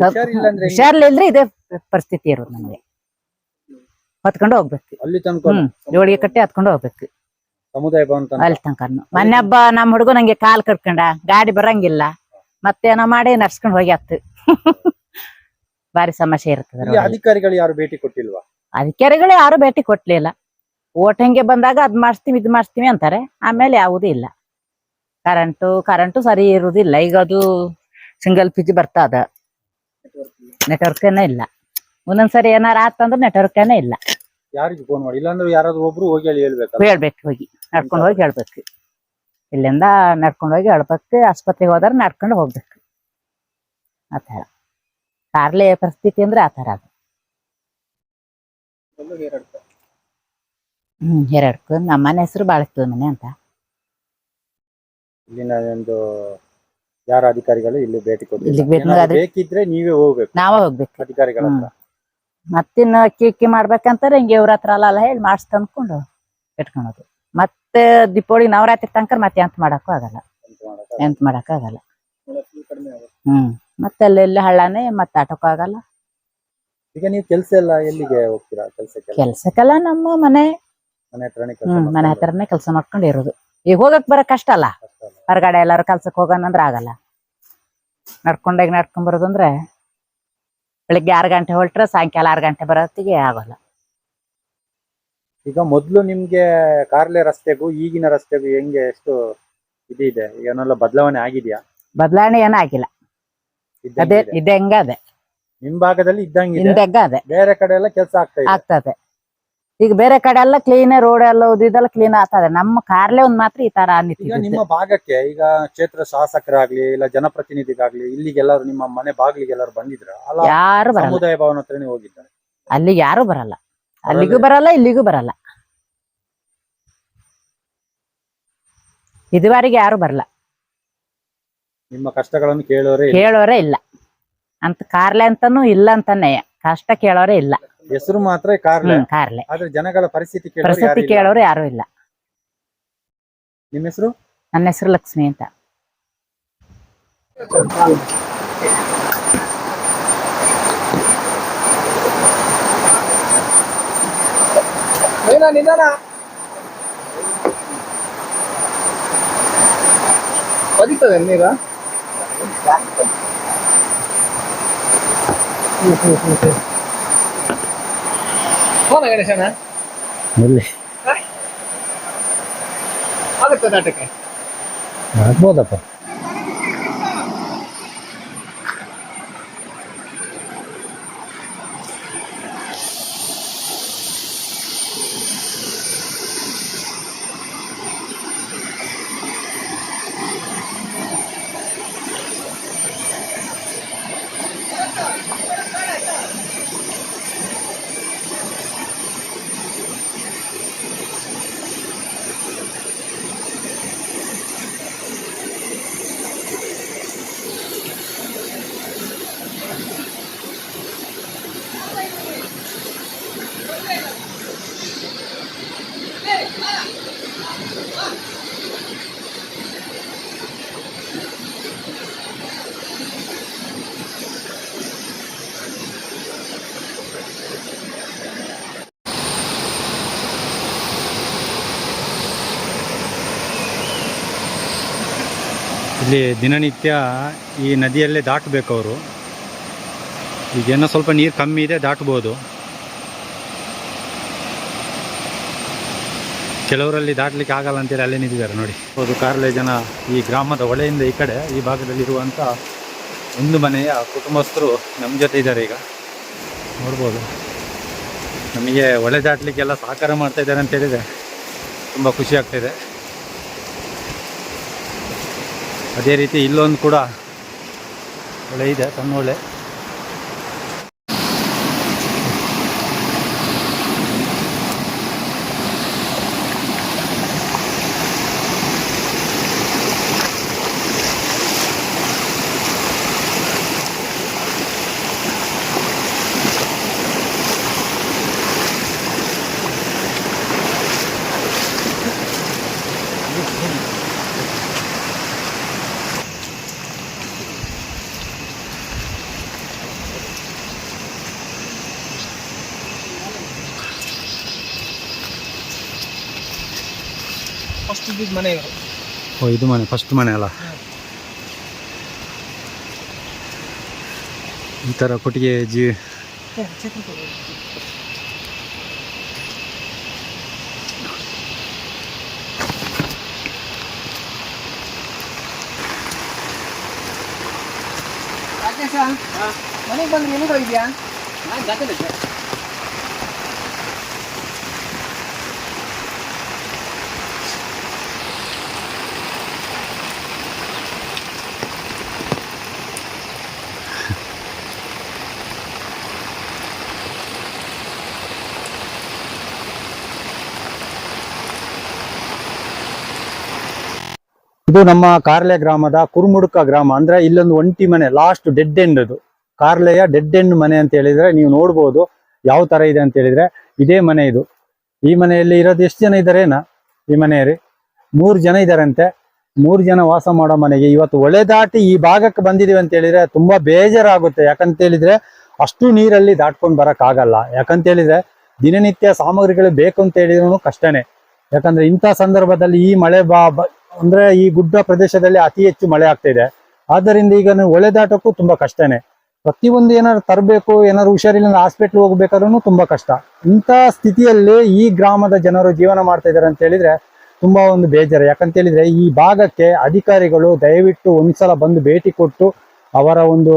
ಹುಷಾರ್ಲಿಲ್ದ್ರೆ ಇದೇ ಪರಿಸ್ಥಿತಿ ಇರೋದು ನಮ್ಗೆ. ಹೊತ್ಕೊಂಡು ಹೋಗ್ಬೇಕು. ಅಲ್ಲಿ ತನಕ ಜೋಳಿಗೆ ಕಟ್ಟಿ ಹತ್ಕೊಂಡು ಹೋಗ್ಬೇಕು ಸಮುದಾಯ ಭವನ ಅಲ್ಲಿ ತನಕ. ಮೊನ್ನೆ ಹಬ್ಬ ನಮ್ಮ ಹುಡುಗ ನಂಗೆ ಕಾಲ್ ಕಟ್ಕೊಂಡ, ಗಾಡಿ ಬರಂಗಿಲ್ಲ, ಮತ್ತೇನೋ ಮಾಡಿ ನಡ್ಸ್ಕೊಂಡ್ ಹೋಗಿ ಹತ್ತು. ಬಾರಿ ಸಮಸ್ಯೆ ಇರ್ತದೆ. ಅಧಿಕಾರಿಗಳು ಯಾರು ಭೇಟಿ ಕೊಟ್ಟಿಲ್ವಾ? ಅಧಿಕಾರಿಗಳು ಯಾರು ಭೇಟಿ ಕೊಟ್ಲಿಲ್ಲ. ಓಟ್ ಹಂಗೆ ಬಂದಾಗ ಅದ್ ಮಾಡಿಸ್ತೀವಿ ಇದ್ ಮಾಡಿಸ್ತೀವಿ ಅಂತಾರೆ. ಆಮೇಲೆ ಯಾವುದೂ ಇಲ್ಲ. ಕರೆಂಟು ಸರಿ ಇರುವುದಿಲ್ಲ. ಈಗ ಅದು ಸಿಂಗಲ್ ಪಿಜಿ ಬರ್ತಾ ಅದ, ನೆಟ್ವರ್ಕೇನೆ ಇಲ್ಲ. ಒಂದೊಂದ್ಸರಿ ಏನಾರ ಆತಂದ್ರೆ ನೆಟ್ವರ್ಕೇನೆ ಇಲ್ಲ. ಯಾರಿಗೆ ಫೋನ್ ಮಾಡಿ? ಇಲ್ಲಾಂದ್ರೆ ಯಾರಾದ್ರೂ ಒಬ್ರು ಹೋಗಿ ಹೇಳ್ಬೇಕು. ಹೋಗಿ ನಡ್ಕೊಂಡು ಹೋಗಿ ಹೇಳ್ಬೇಕು. ಇಲ್ಲಿಂದ ನಡ್ಕೊಂಡು ಹೋಗಿ ಹೇಳ್ಬೇಕು. ಆಸ್ಪತ್ರೆಗೆ ಹೋದ್ರೆ ನಡ್ಕೊಂಡು ಹೋಗ್ಬೇಕು. ಆತರ ಕಾರ್ಲೆ ಪರಿಸ್ಥಿತಿ ಅಂದ್ರೆ ಆತರ ಅದು. ಹೇರಡ್ಕು. ನಮ್ಮ ಮನೆ ಹೆಸರು ಬಾಳಕ್ತದ ಮನೆ ಅಂತ. ಇಲ್ಲಿನ ಒಂದು ಯಾರ ಅಧಿಕಾರಿಗಳು ಇಲ್ಲಿ ಭೇಟಿ ಕೊಟ್ಟಿಲ್ಲ. ಬೇಕಿದ್ರೆ ನೀವೇ ಹೋಗ್ಬೇಕು. ನಾವೇ ಹೋಗ್ಬೇಕು ಅಧಿಕಾರಿಗಳ ಹತ್ರ. ಮತ್ತಿನ್ನು ಅಕ್ಕಿ ಮಾಡ್ಬೇಕಂತಾರೆ ಹಿಂಗೆ ಇವ್ರ ಹತ್ರ ಅಲ್ಲ ಹೇಳಿ ಮಾಡಿಸ್ ತಂದ್ಕೊಂಡು ಇಟ್ಕೊಳೋದು. ಮತ್ತೆ ದೀಪಾವಳಿ ನವರಾತ್ರಿ ತನಕ ಮತ್ತೆ ಎಂತ ಮಾಡಕ್ಕೂ ಆಗಲ್ಲ. ಮತ್ತೆ ಅಲ್ಲೆಲ್ಲ ಹಳ್ಳನೇ ಮತ್ತೆ ಆಟಕ್ಕೂ ಆಗಲ್ಲ. ಈಗ ನೀವು ಕೆಲಸ ಎಲ್ಲ ಎಲ್ಲಿಗೆ ಹೋಗ್ತೀರಾ? ಕೆಲ್ಸಕ್ಕೆಲ್ಲ ನಮ್ಮ ಮನೆ ಹತ್ರನೇ ಹತ್ರನೇ ಕೆಲಸ ಮಾಡ್ಕೊಂಡು ಇರೋದು. ಈಗ ಹೋಗಕ್ ಬರಕ್ ಕಷ್ಟ ಅಲ್ಲ, ಹೊರಗಡೆ ಎಲ್ಲಾರು ಕೆಲ್ಸಕ್ಕೆ ಹೋಗೋಣ ಅಂದ್ರೆ ಆಗಲ್ಲ. ನಡ್ಕೊಂಡ್ ಬರೋದು ಅಂದ್ರೆ ಬೆಳಿಗ್ಗೆ 6 ಗಂಟೆ ಹೊರಟ್ರೆ ಸಾಯಂಕಾಲ 6 ಗಂಟೆ ಬರೋತ್ತಿಗೆ ಆಗೋಲ್ಲ. ಈಗ ಮೊದ್ಲು ನಿಮ್ಗೆ ಕಾರ್ಲೆ ರಸ್ತೆಗೂ ಈಗಿನ ರಸ್ತೆಗೂ ಹೆಂಗೆ ಎಷ್ಟು ಇದಿದೆ, ಏನೆಲ್ಲ ಬದಲಾವಣೆ ಆಗಿದ್ಯಾ? ಬದಲಾವಣೆ ಏನೂ ಆಗಿಲ್ಲ, ಅದೇ ಇದೆ ಹೆಂಗ ಅದೇ. ನಿಮ್ ಭಾಗದಲ್ಲಿ ಇದ್ದಂಗಿದೆ, ಹಿಂದೆಗ್ಗ ಅದೇ ಬೇರೆ ಕಡೆ ಎಲ್ಲ ಕೆಲಸ ಆಗ್ತದೆ. ಈಗ ಬೇರೆ ಕಡೆ ಎಲ್ಲ ಕ್ಲೀನ್, ರೋಡ್ ಎಲ್ಲ ಇದೆಲ್ಲ ಕ್ಲೀನ್ ಆಗ್ತದೆ. ನಮ್ಮ ಕಾರ್ಲೆ ಒಂದ್ ಮಾತ್ರ ಈ ತರ ಈಗ ನಿಂತಿದೆ. ನಿಮ್ಮ ಭಾಗಕ್ಕೆ ಈಗ ಕ್ಷೇತ್ರ ಶಾಸಕರಾಗ್ಲಿ ಇಲ್ಲ ಜನಪ್ರತಿನಿಧಿಗಾಗ್ಲಿ ಇಲ್ಲಿಗೆಲ್ಲರೂ ನಿಮ್ಮ ಮನೆ ಬಾಗಿಲಿಗೆ ಎಲ್ಲರೂ ಬಂದಿದ್ರ? ಅಲ್ಲ ಯಾರು ಬರಲ್ಲ, ಸಮುದಾಯ ಭವನ ಹತ್ರನೇ ಹೋಗಿದ್ದಾರೆ? ಅಲ್ಲಿಗೆ ಯಾರು ಬರಲ್ಲ, ಅಲ್ಲಿಗೂ ಬರಲ್ಲ ಇಲ್ಲಿಗೂ ಬರಲ್ಲ. ಇದುವರೆಗೆ ಯಾರು ಬರಲ್ಲ, ನಿಮ್ಮ ಕಷ್ಟಗಳನ್ನು ಕೇಳೋರೇ ಕೇಳೋರೇ ಇಲ್ಲ ಅಂತ. ಕಾರ್ಲೆ ಅಂತಾನು ಇಲ್ಲ ಅಂತಾನೆ, ಕಷ್ಟ ಕೇಳೋರೇ ಇಲ್ಲ. ಹೆಸರು ಮಾತ್ರ ಕಾರ್ಲೆ, ಕಾರ್ಲೆ, ಆದ್ರೆ ಜನಗಳ ಪರಿಸ್ಥಿತಿ ಕೇಳೋರು ಯಾರು ಇಲ್ಲ. ನಿಮ್ಮ ಹೆಸರು? ನನ್ನ ಹೆಸರು ಲಕ್ಷ್ಮಿ ಅಂತ. ನಿಧಾನ ಬದಿತದೆ ನೀರ. ಹೋದ ಗಣೇಶನ ಆಗುತ್ತೆ ನಾಟಕ ಆಗ್ಬೋದಪ್ಪ. ಇಲ್ಲಿ ದಿನನಿತ್ಯ ಈ ನದಿಯಲ್ಲೇ ದಾಟಬೇಕು ಅವರು. ಈಗೇನೋ ಸ್ವಲ್ಪ ನೀರು ಕಮ್ಮಿ ಇದೆ, ದಾಟ್ಬೋದು. ಕೆಲವರಲ್ಲಿ ದಾಟಲಿಕ್ಕೆ ಆಗಲ್ಲ ಅಂತೇಳಿ ಅಲ್ಲೇ ನಿಂತಿದ್ದಾರೆ ನೋಡಿ. ಹೌದು, ಕಾರ್ಲೆ ಜನ ಈ ಗ್ರಾಮದ ಹೊಳೆಯಿಂದ ಈ ಕಡೆ ಈ ಭಾಗದಲ್ಲಿರುವಂಥ ಒಂದು ಮನೆಯ ಕುಟುಂಬಸ್ಥರು ನಮ್ಮ ಜೊತೆ ಇದ್ದಾರೆ. ಈಗ ನೋಡ್ಬೋದು, ನಮಗೆ ಹೊಳೆ ದಾಟಲಿಕ್ಕೆಲ್ಲ ಸಹಕಾರ ಮಾಡ್ತಾ ಇದ್ದಾರೆ ಅಂತ ಹೇಳಿದರೆ ತುಂಬ ಖುಷಿ ಆಗ್ತಾಯಿದೆ. ಅದೇ ರೀತಿ ಇಲ್ಲೊಂದು ಕೂಡ ಹೊಳೆ ಇದೆ, ಸಣ್ಣ ಹೊಳೆ. ಫಸ್ಟ್ ಇದ್ದಿದ್ದು ಮನೆ ಇವರು. ಓ, ಇದು ಮನೆ, ಫಸ್ಟ್ ಮನೆ ಅಲ್ಲ? ಈ ಥರ ಕೊಟ್ಟಿಗೆ ರಾಕೇಶ, ಮನೆಗೆ ಬಂದ್ರೆ ಎಲ್ಲಿಗೆ ಹೋಗಿದ್ಯಾ? ಇದು ನಮ್ಮ ಕಾರ್ಲೆ ಗ್ರಾಮದ ಕುರುಮುಡುಕ ಗ್ರಾಮ. ಅಂದ್ರೆ ಇಲ್ಲೊಂದು ಒಂಟಿ ಮನೆ, ಲಾಸ್ಟ್ ಡೆಡ್ ಎಂಡ್. ಅದು ಕಾರ್ಲೆಯ ಡೆಡ್ ಎಂಡ್ ಮನೆ ಅಂತ ಹೇಳಿದ್ರೆ ನೀವು ನೋಡ್ಬೋದು ಯಾವ ತರ ಇದೆ ಅಂತ ಹೇಳಿದ್ರೆ. ಇದೇ ಮನೆ ಇದು. ಈ ಮನೆಯಲ್ಲಿ ಇರೋದು ಎಷ್ಟು ಜನ ಇದ್ದಾರೇನ? ಈ ಮನೆಯಲ್ಲಿ 3 ಜನ ಇದ್ದಾರಂತೆ. 3 ಜನ ವಾಸ ಮಾಡೋ ಮನೆಗೆ ಇವತ್ತು ಹೊಳೆ ದಾಟಿ ಈ ಭಾಗಕ್ಕೆ ಬಂದಿದೀವಿ ಅಂತ ಹೇಳಿದ್ರೆ ತುಂಬಾ ಬೇಜಾರಾಗುತ್ತೆ. ಯಾಕಂತ ಹೇಳಿದ್ರೆ ಅಷ್ಟು ನೀರಲ್ಲಿ ದಾಟ್ಕೊಂಡು ಬರಕ್ ಆಗಲ್ಲ. ಯಾಕಂತ ಹೇಳಿದ್ರೆ ದಿನನಿತ್ಯ ಸಾಮಗ್ರಿಗಳು ಬೇಕು ಅಂತ ಹೇಳಿದ್ರು ಕಷ್ಟನೇ. ಯಾಕಂದ್ರೆ ಇಂಥ ಸಂದರ್ಭದಲ್ಲಿ ಈ ಮಳೆ ಅಂದ್ರೆ ಈ ಗುಡ್ಡ ಪ್ರದೇಶದಲ್ಲಿ ಅತಿ ಹೆಚ್ಚು ಮಳೆ ಆಗ್ತಾ ಇದೆ. ಆದ್ದರಿಂದ ಈಗ ಹೊಳೆ ದಾಟಕ್ಕೂ ತುಂಬಾ ಕಷ್ಟನೇ. ಪ್ರತಿಯೊಂದು ಏನಾದ್ರು ತರಬೇಕು, ಏನಾದ್ರು ಹುಷಾರಿಲ್ಲ ಹಾಸ್ಪಿಟ್ಲ್ ಹೋಗ್ಬೇಕಾದ್ರೂ ತುಂಬಾ ಕಷ್ಟ. ಇಂಥ ಸ್ಥಿತಿಯಲ್ಲಿ ಈ ಗ್ರಾಮದ ಜನರು ಜೀವನ ಮಾಡ್ತಾ ಇದ್ದಾರೆ ಅಂತ ಹೇಳಿದ್ರೆ ತುಂಬಾ ಒಂದು ಬೇಜಾರು. ಯಾಕಂತ ಹೇಳಿದ್ರೆ ಈ ಭಾಗಕ್ಕೆ ಅಧಿಕಾರಿಗಳು ದಯವಿಟ್ಟು ಒಂದ್ಸಲ ಬಂದು ಭೇಟಿ ಕೊಟ್ಟು ಅವರ ಒಂದು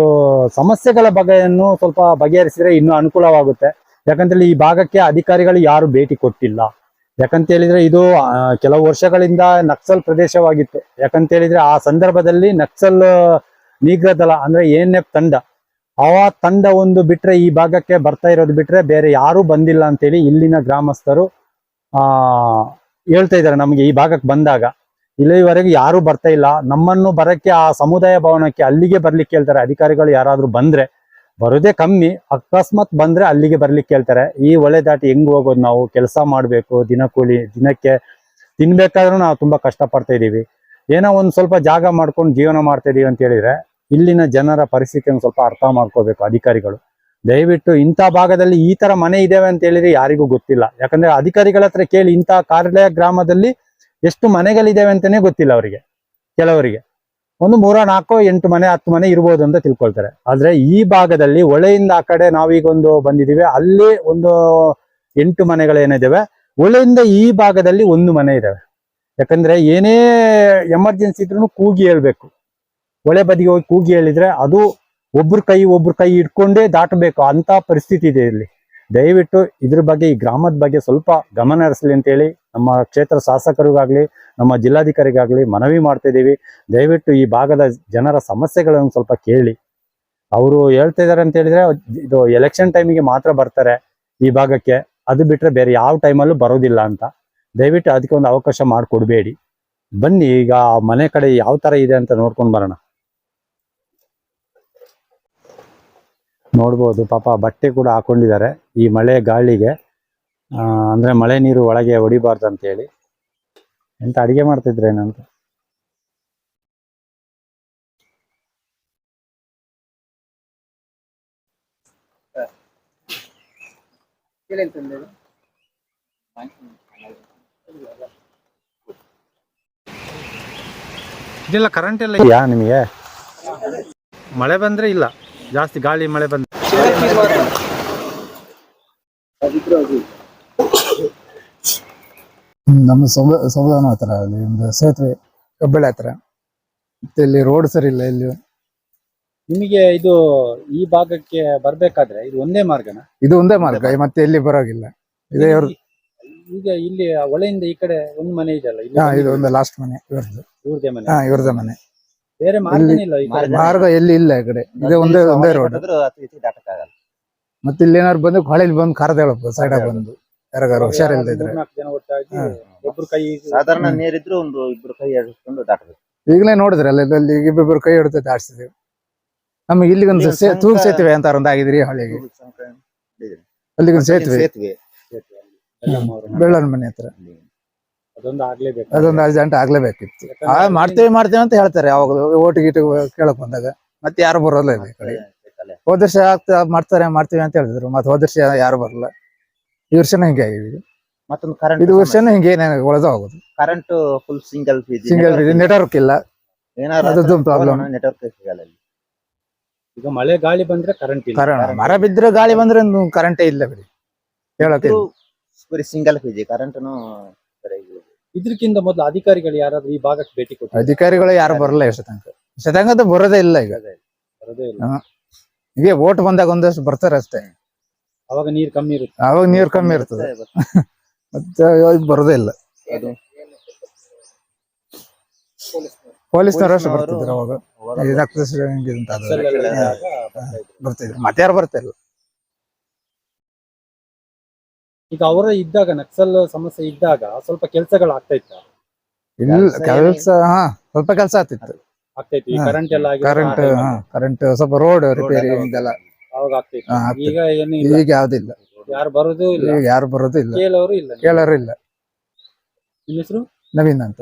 ಸಮಸ್ಯೆಗಳ ಬಗೆಯನ್ನು ಸ್ವಲ್ಪ ಬಗೆಹರಿಸಿದ್ರೆ ಇನ್ನೂ ಅನುಕೂಲವಾಗುತ್ತೆ. ಯಾಕಂತೇಳಿ ಈ ಭಾಗಕ್ಕೆ ಅಧಿಕಾರಿಗಳು ಯಾರು ಭೇಟಿ ಕೊಟ್ಟಿಲ್ಲ. ಯಾಕಂತ ಹೇಳಿದ್ರೆ ಇದು ಕೆಲವು ವರ್ಷಗಳಿಂದ ನಕ್ಸಲ್ ಪ್ರದೇಶವಾಗಿತ್ತು. ಯಾಕಂತ ಹೇಳಿದ್ರೆ ಆ ಸಂದರ್ಭದಲ್ಲಿ ನಕ್ಸಲ್ ನಿಗ್ರಹ ದಳ ಅಂದ್ರೆ ANF ತಂಡ, ಆ ತಂಡ ಒಂದು ಬಿಟ್ರೆ ಈ ಭಾಗಕ್ಕೆ ಬರ್ತಾ ಇರೋದು ಬಿಟ್ರೆ ಬೇರೆ ಯಾರೂ ಬಂದಿಲ್ಲ ಅಂತೇಳಿ ಇಲ್ಲಿನ ಗ್ರಾಮಸ್ಥರು ಹೇಳ್ತಾ ಇದ್ದಾರೆ. ನಮಗೆ ಈ ಭಾಗಕ್ಕೆ ಬಂದಾಗ ಇಲ್ಲಿವರೆಗೆ ಯಾರು ಬರ್ತಾ ಇಲ್ಲ. ನಮ್ಮನ್ನು ಬರಕ್ಕೆ ಆ ಸಮುದಾಯ ಭವನಕ್ಕೆ ಅಲ್ಲಿಗೆ ಬರ್ಲಿಕ್ಕೆ ಹೇಳ್ತಾರೆ ಅಧಿಕಾರಿಗಳು. ಯಾರಾದ್ರೂ ಬಂದ್ರೆ ಬರೋದೇ ಕಮ್ಮಿ, ಅಕಸ್ಮಾತ್ ಬಂದ್ರೆ ಅಲ್ಲಿಗೆ ಬರ್ಲಿಕ್ಕೆ ಹೇಳ್ತಾರೆ. ಈ ಹೊಳೆ ದಾಟಿ ಹೆಂಗ್ ಹೋಗೋದು, ನಾವು ಕೆಲಸ ಮಾಡ್ಬೇಕು, ದಿನಕ್ಕೆ ತಿನ್ಬೇಕಾದ್ರೂ ನಾವು ತುಂಬಾ ಕಷ್ಟ ಪಡ್ತಾ ಇದೀವಿ. ಏನೋ ಒಂದ್ ಸ್ವಲ್ಪ ಜಾಗ ಮಾಡ್ಕೊಂಡು ಜೀವನ ಮಾಡ್ತಾ ಇದೀವಿ ಅಂತ ಹೇಳಿದ್ರೆ ಇಲ್ಲಿನ ಜನರ ಪರಿಸ್ಥಿತಿಯನ್ನು ಸ್ವಲ್ಪ ಅರ್ಥ ಮಾಡ್ಕೋಬೇಕು ಅಧಿಕಾರಿಗಳು. ದಯವಿಟ್ಟು ಇಂಥ ಭಾಗದಲ್ಲಿ ಈ ತರ ಮನೆ ಇದಾವೆ ಅಂತ ಹೇಳಿದ್ರೆ ಯಾರಿಗೂ ಗೊತ್ತಿಲ್ಲ. ಯಾಕಂದ್ರೆ ಅಧಿಕಾರಿಗಳ ಹತ್ರ ಕೇಳಿ ಇಂಥ ಕಾರ್ಲೆ ಗ್ರಾಮದಲ್ಲಿ ಎಷ್ಟು ಮನೆಗಳಿದಾವೆ ಅಂತಾನೆ ಗೊತ್ತಿಲ್ಲ ಅವರಿಗೆ. ಕೆಲವರಿಗೆ ಒಂದು 3, 4, 8 ಮನೆ 10 ಮನೆ ಇರ್ಬೋದು ಅಂತ ತಿಳ್ಕೊಳ್ತಾರೆ. ಆದ್ರೆ ಈ ಭಾಗದಲ್ಲಿ ಹೊಳೆಯಿಂದ ಆ ಕಡೆ ನಾವೀಗ ಒಂದು ಬಂದಿದ್ದೀವಿ, ಅಲ್ಲಿ ಒಂದು 8 ಮನೆಗಳೇನಿದಾವೆ. ಹೊಳೆಯಿಂದ ಈ ಭಾಗದಲ್ಲಿ 1 ಮನೆ ಇದಾವೆ. ಯಾಕಂದ್ರೆ ಏನೇ ಎಮರ್ಜೆನ್ಸಿ ಇದ್ರೂ ಕೂಗಿ ಹೇಳ್ಬೇಕು. ಹೊಳೆ ಬದಿಗೆ ಹೋಗಿ ಕೂಗಿ ಹೇಳಿದ್ರೆ ಅದು ಒಬ್ರ ಕೈ ಇಟ್ಕೊಂಡೇ ದಾಟಬೇಕು ಅಂತ ಪರಿಸ್ಥಿತಿ ಇದೆ ಇಲ್ಲಿ. ದಯವಿಟ್ಟು ಇದ್ರ ಬಗ್ಗೆ, ಈ ಗ್ರಾಮದ ಬಗ್ಗೆ ಸ್ವಲ್ಪ ಗಮನ ಹರಿಸಲಿ ಅಂತೇಳಿ ನಮ್ಮ ಕ್ಷೇತ್ರ ಶಾಸಕರಿಗಾಗ್ಲಿ ನಮ್ಮ ಜಿಲ್ಲಾಧಿಕಾರಿಗಾಗ್ಲಿ ಮನವಿ ಮಾಡ್ತಾ ಇದೀವಿ. ದಯವಿಟ್ಟು ಈ ಭಾಗದ ಜನರ ಸಮಸ್ಯೆಗಳನ್ನು ಸ್ವಲ್ಪ ಕೇಳಿ. ಅವರು ಹೇಳ್ತಾ ಇದಾರೆ ಅಂತ ಹೇಳಿದ್ರೆ ಇದು ಎಲೆಕ್ಷನ್ ಟೈಮಿಗೆ ಮಾತ್ರ ಬರ್ತಾರೆ ಈ ಭಾಗಕ್ಕೆ, ಅದು ಬಿಟ್ರೆ ಬೇರೆ ಯಾವ ಟೈಮಲ್ಲೂ ಬರೋದಿಲ್ಲ ಅಂತ. ದಯವಿಟ್ಟು ಅದಕ್ಕೆ ಒಂದು ಅವಕಾಶ ಮಾಡಿಕೊಡ್ಬೇಡಿ. ಬನ್ನಿ ಈಗ ಮನೆ ಕಡೆ ಯಾವ ತರ ಇದೆ ಅಂತ ನೋಡ್ಕೊಂಡು ಬರೋಣ. ನೋಡ್ಬೋದು ಪಾಪ ಬಟ್ಟೆ ಕೂಡ ಹಾಕೊಂಡಿದ್ದಾರೆ ಈ ಮಳೆ ಗಾಳಿಗೆ. ಅಂದ್ರೆ ಮಳೆ ನೀರು ಒಳಗೆ ಹೊಡಿಬಾರ್ದು ಅಂತ ಹೇಳಿ. ಎಂತ ಅಡಿಗೆ ಮಾಡ್ತಿದ್ರೇನಂತ. ಇದೆಲ್ಲ ಕರೆಂಟ್ ಎಲ್ಲ ಇದೆಯಾ ನಿಮಗೆ? ಮಳೆ ಬಂದ್ರೆ ಇಲ್ಲ, ಜಾಸ್ತಿ ಗಾಳಿ ಮಳೆ ಬಂದ್ರೆ ನಮ್ಮ ಸಂವಿಧಾನ ಹತ್ರ ಅಲ್ಲಿ ಒಂದು ಸೇತುವೆ ಕಬ್ಬಳೆ ಹತ್ರ, ಮತ್ತೆ ಇಲ್ಲಿ ರೋಡ್ ಸರಿ ಇಲ್ಲ. ಇಲ್ಲಿ ನಿಮಗೆ ಇದು ಈ ಭಾಗಕ್ಕೆ ಬರ್ಬೇಕಾದ್ರೆ ಇದು ಒಂದೇ ಮಾರ್ಗನ? ಇದು ಒಂದೇ ಮಾರ್ಗ, ಮತ್ತೆ ಎಲ್ಲಿ ಬರೋಗಿಲ್ಲ. ಇದೇ ಈಗ ಇಲ್ಲಿ ಹೊಳೆಯಿಂದ ಈ ಕಡೆ ಒಂದು ಮನೆ ಇದೆಯಲ್ಲ, ಇದು ಒಂದು ಲಾಸ್ಟ್ ಮನೆ ಇವ್ರದ್ದು. ಇವ್ರದೇ ಮನೆ? ಇವ್ರದೇ ಮನೆ. ಬೇರೆ ಮಾರ್ಗ ಇಲ್ಲ ಈ ಕಡೆ? ಮಾರ್ಗ ಎಲ್ಲಿ ಇಲ್ಲ ಈ ಕಡೆ, ಇದೇ ಒಂದೇ ರೋಡ್. ಮತ್ತೆ ಇಲ್ಲಿ ಏನಾದ್ರು ಬಂದು ಹೊಳೆಯಲ್ಲಿ ಬಂದು ಕರೆದ ಹೇಳಪ್ಪ ಸೈಡ್ ಬಂದು ಯಾರಿಗಾರು ಹುಷಾರಿಲ್ಲದೆ ಇದ್ರೆ. 3-4 ಜನ ಒಟ್ಟಾಗಿ ಒಬ್ರು ಕೈ ಸಾಧಾರಣ ನೀರಿದ್ರು ಒಂದು 2 ಕೈ ಹಿಡಿಸ್ಕೊಂಡು ದಾಟಬೇಕು. ಈಗಲೇ ನೋಡಿದ್ರೆ ಅಲ್ಲಿ ಇಬ್ಬರು ಕೈ ಹಿಡಿದು ದಾಟಿಸಿದ್ವಿ. ನಮಗೆ ಇಲ್ಲಿಗೊಂದು ತೂಗು ಸೇತುವೆ ಅಂತ ಒಂದು ಆಗಿದ್ರಿ ಹಳ್ಳಿಗೆ, ಅಲ್ಲಿಗೊಂದು ಸೇತುವೆ ಬೆಳ್ಳನ ಮನೆ ಹತ್ರ. ಅದೊಂದು ಆಗ್ಲೇಬೇಕು, ಅದೊಂದು ಅರ್ಜೆಂಟ್ ಆಗ್ಲೇಬೇಕಿತ್ತು. ಮಾಡ್ತೇವೆ ಅಂತ ಹೇಳ್ತಾರೆ ಯಾವಾಗ ಓಟು ಗೀಟು ಕೇಳಕ್ ಬಂದಾಗ. ಮತ್ತೆ ಯಾರು ಬರೋಲ್ಲ ಈ ಕಡೆ. ಹೋದ ವರ್ಷ ಮಾಡ್ತೀವಿ ಅಂತ ಹೇಳಿದ್ರು, ಮತ್ತೆ ಹೋದ ವರ್ಷ ಯಾರು ಬರಲ್ಲ. ಈ ವರ್ಷನೂ ಹಿಂಗೆ ಆಗಿದೆ. ಮತ್ತೊಂದು ಕರೆಂಟ್, ಇದು ವರ್ಷನೂ ಹಿಂಗೆ ಒಳದ ಹೋಗುದು. ಕರೆಂಟ್ ಫುಲ್ ಸಿಂಗಲ್ ನೆಟ್ವರ್ಕ್ ಇಲ್ಲ, ಅದೊಂದು ಪ್ರಾಬ್ಲಮ್. ನೆಟ್ವರ್ಕ್ ಸಿಗಲ್ಲ. ಈಗ ಮಳೆ ಗಾಳಿ ಬಂದ್ರೆ ಕರೆಂಟ್ ಇಲ್ಲ. ಮರ ಬಿದ್ರೆ ಗಾಳಿ ಬಂದ್ರೆ ಕರೆಂಟೇ ಇಲ್ಲ ಬಿಡಿ, ಹೇಳಕ್ಕೆ ಬರೀ ಸಿಂಗಲ್ ಫೇಜ್ ಕರೆಂಟ್. ಇದಕ್ಕಿಂತ ಮೊದಲು ಅಧಿಕಾರಿಗಳು ಯಾರಾದ್ರೂ ಈ ಭಾಗಕ್ಕೆ ಭೇಟಿ ಕೊಟ್ಟು? ಅಧಿಕಾರಿಗಳು ಯಾರು ಬರಲ್ಲ ಎಷ್ಟೊತ್ತಂಕ ಬರೋದೇ ಇಲ್ಲ. ಈಗ ಬರೋದೇ ಇಲ್ಲ. ಈಗ ಓಟ್ ಬಂದಾಗ ಒಂದಷ್ಟು ಬರ್ತಾರೆ ಅಷ್ಟೇ. ಅವಾಗ ನೀರು ಕಮ್ಮಿ ಇರುತ್ತೆ. ಅವಾಗ ನೀರು ಕಮ್ಮಿ ಇರ್ತದೆ, ಮತ್ತೆ ಬರೋದೇ ಇಲ್ಲ. ಪೊಲೀಸ್ನವರು ಅಷ್ಟು ಬರ್ತಿದ್ರು ಅವಾಗ, ಬರ್ತಿದ್ರು. ಮತ್ತೆ ಯಾರು ಬರ್ತಾ ಇಲ್ಲ. ಈಗ ಅವರ ಇದ್ದಾಗ ನಕ್ಸಲ್ ಸಮಸ್ಯೆ ಇದ್ದಾಗ ಸ್ವಲ್ಪ ಕೆಲಸಗಳು ಆಗ್ತಾ ಇತ್ತ? ಇಲ್ಲ ಕೆಲಸ, ಸ್ವಲ್ಪ ಕೆಲಸ ಆಗ್ತಿತ್ತು. ಆಗ್ತೈತಿ. ಕರೆಂಟ್ ಎಲ್ಲ ಕರೆಂಟ್ ಸ್ವಲ್ಪ ರೋಡ್ ರಿಪೇರಿ ಇದೆಲ್ಲ ಅವಾಗ ಆಗ್ತೈತಿ. ಈಗ ಏನು ಈಗ ಯಾವ್ದಿಲ್ಲ, ಯಾರು ಬರೋದು ಇಲ್ಲ, ಯಾರು ಬರೋದು ಇಲ್ಲ, ಕೇಳೋರು ಇಲ್ಲ. ನಿಮ್ಮ ಹೆಸರು? ನವೀನ್ ಅಂತ.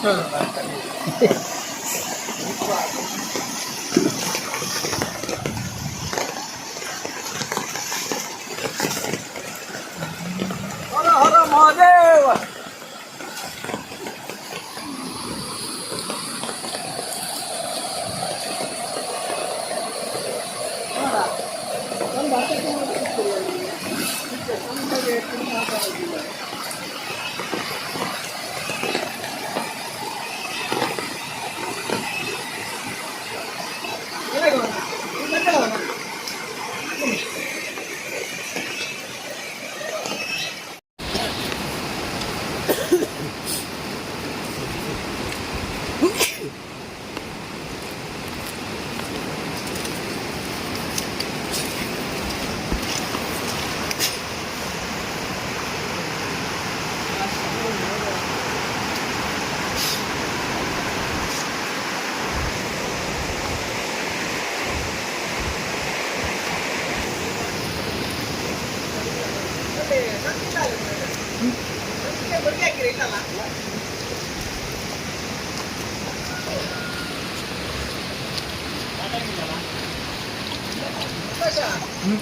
ಹರ ಹರ ಮಹಾದೇವ.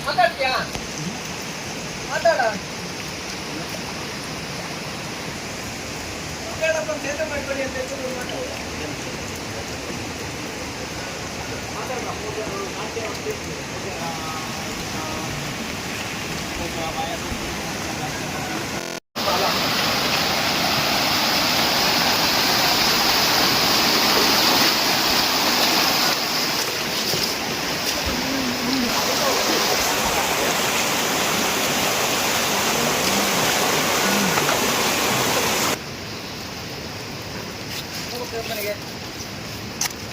ಮಾತಾಡ್ತೀಯಾ? ಮಾತಾಡ. ಮಾತಾಡಪ್ಪ, ಸೇವೆ ಮಾಡ್ಬೇಡಿ ಅಂತ ಹೆಸರು ಮಾತಾಡು.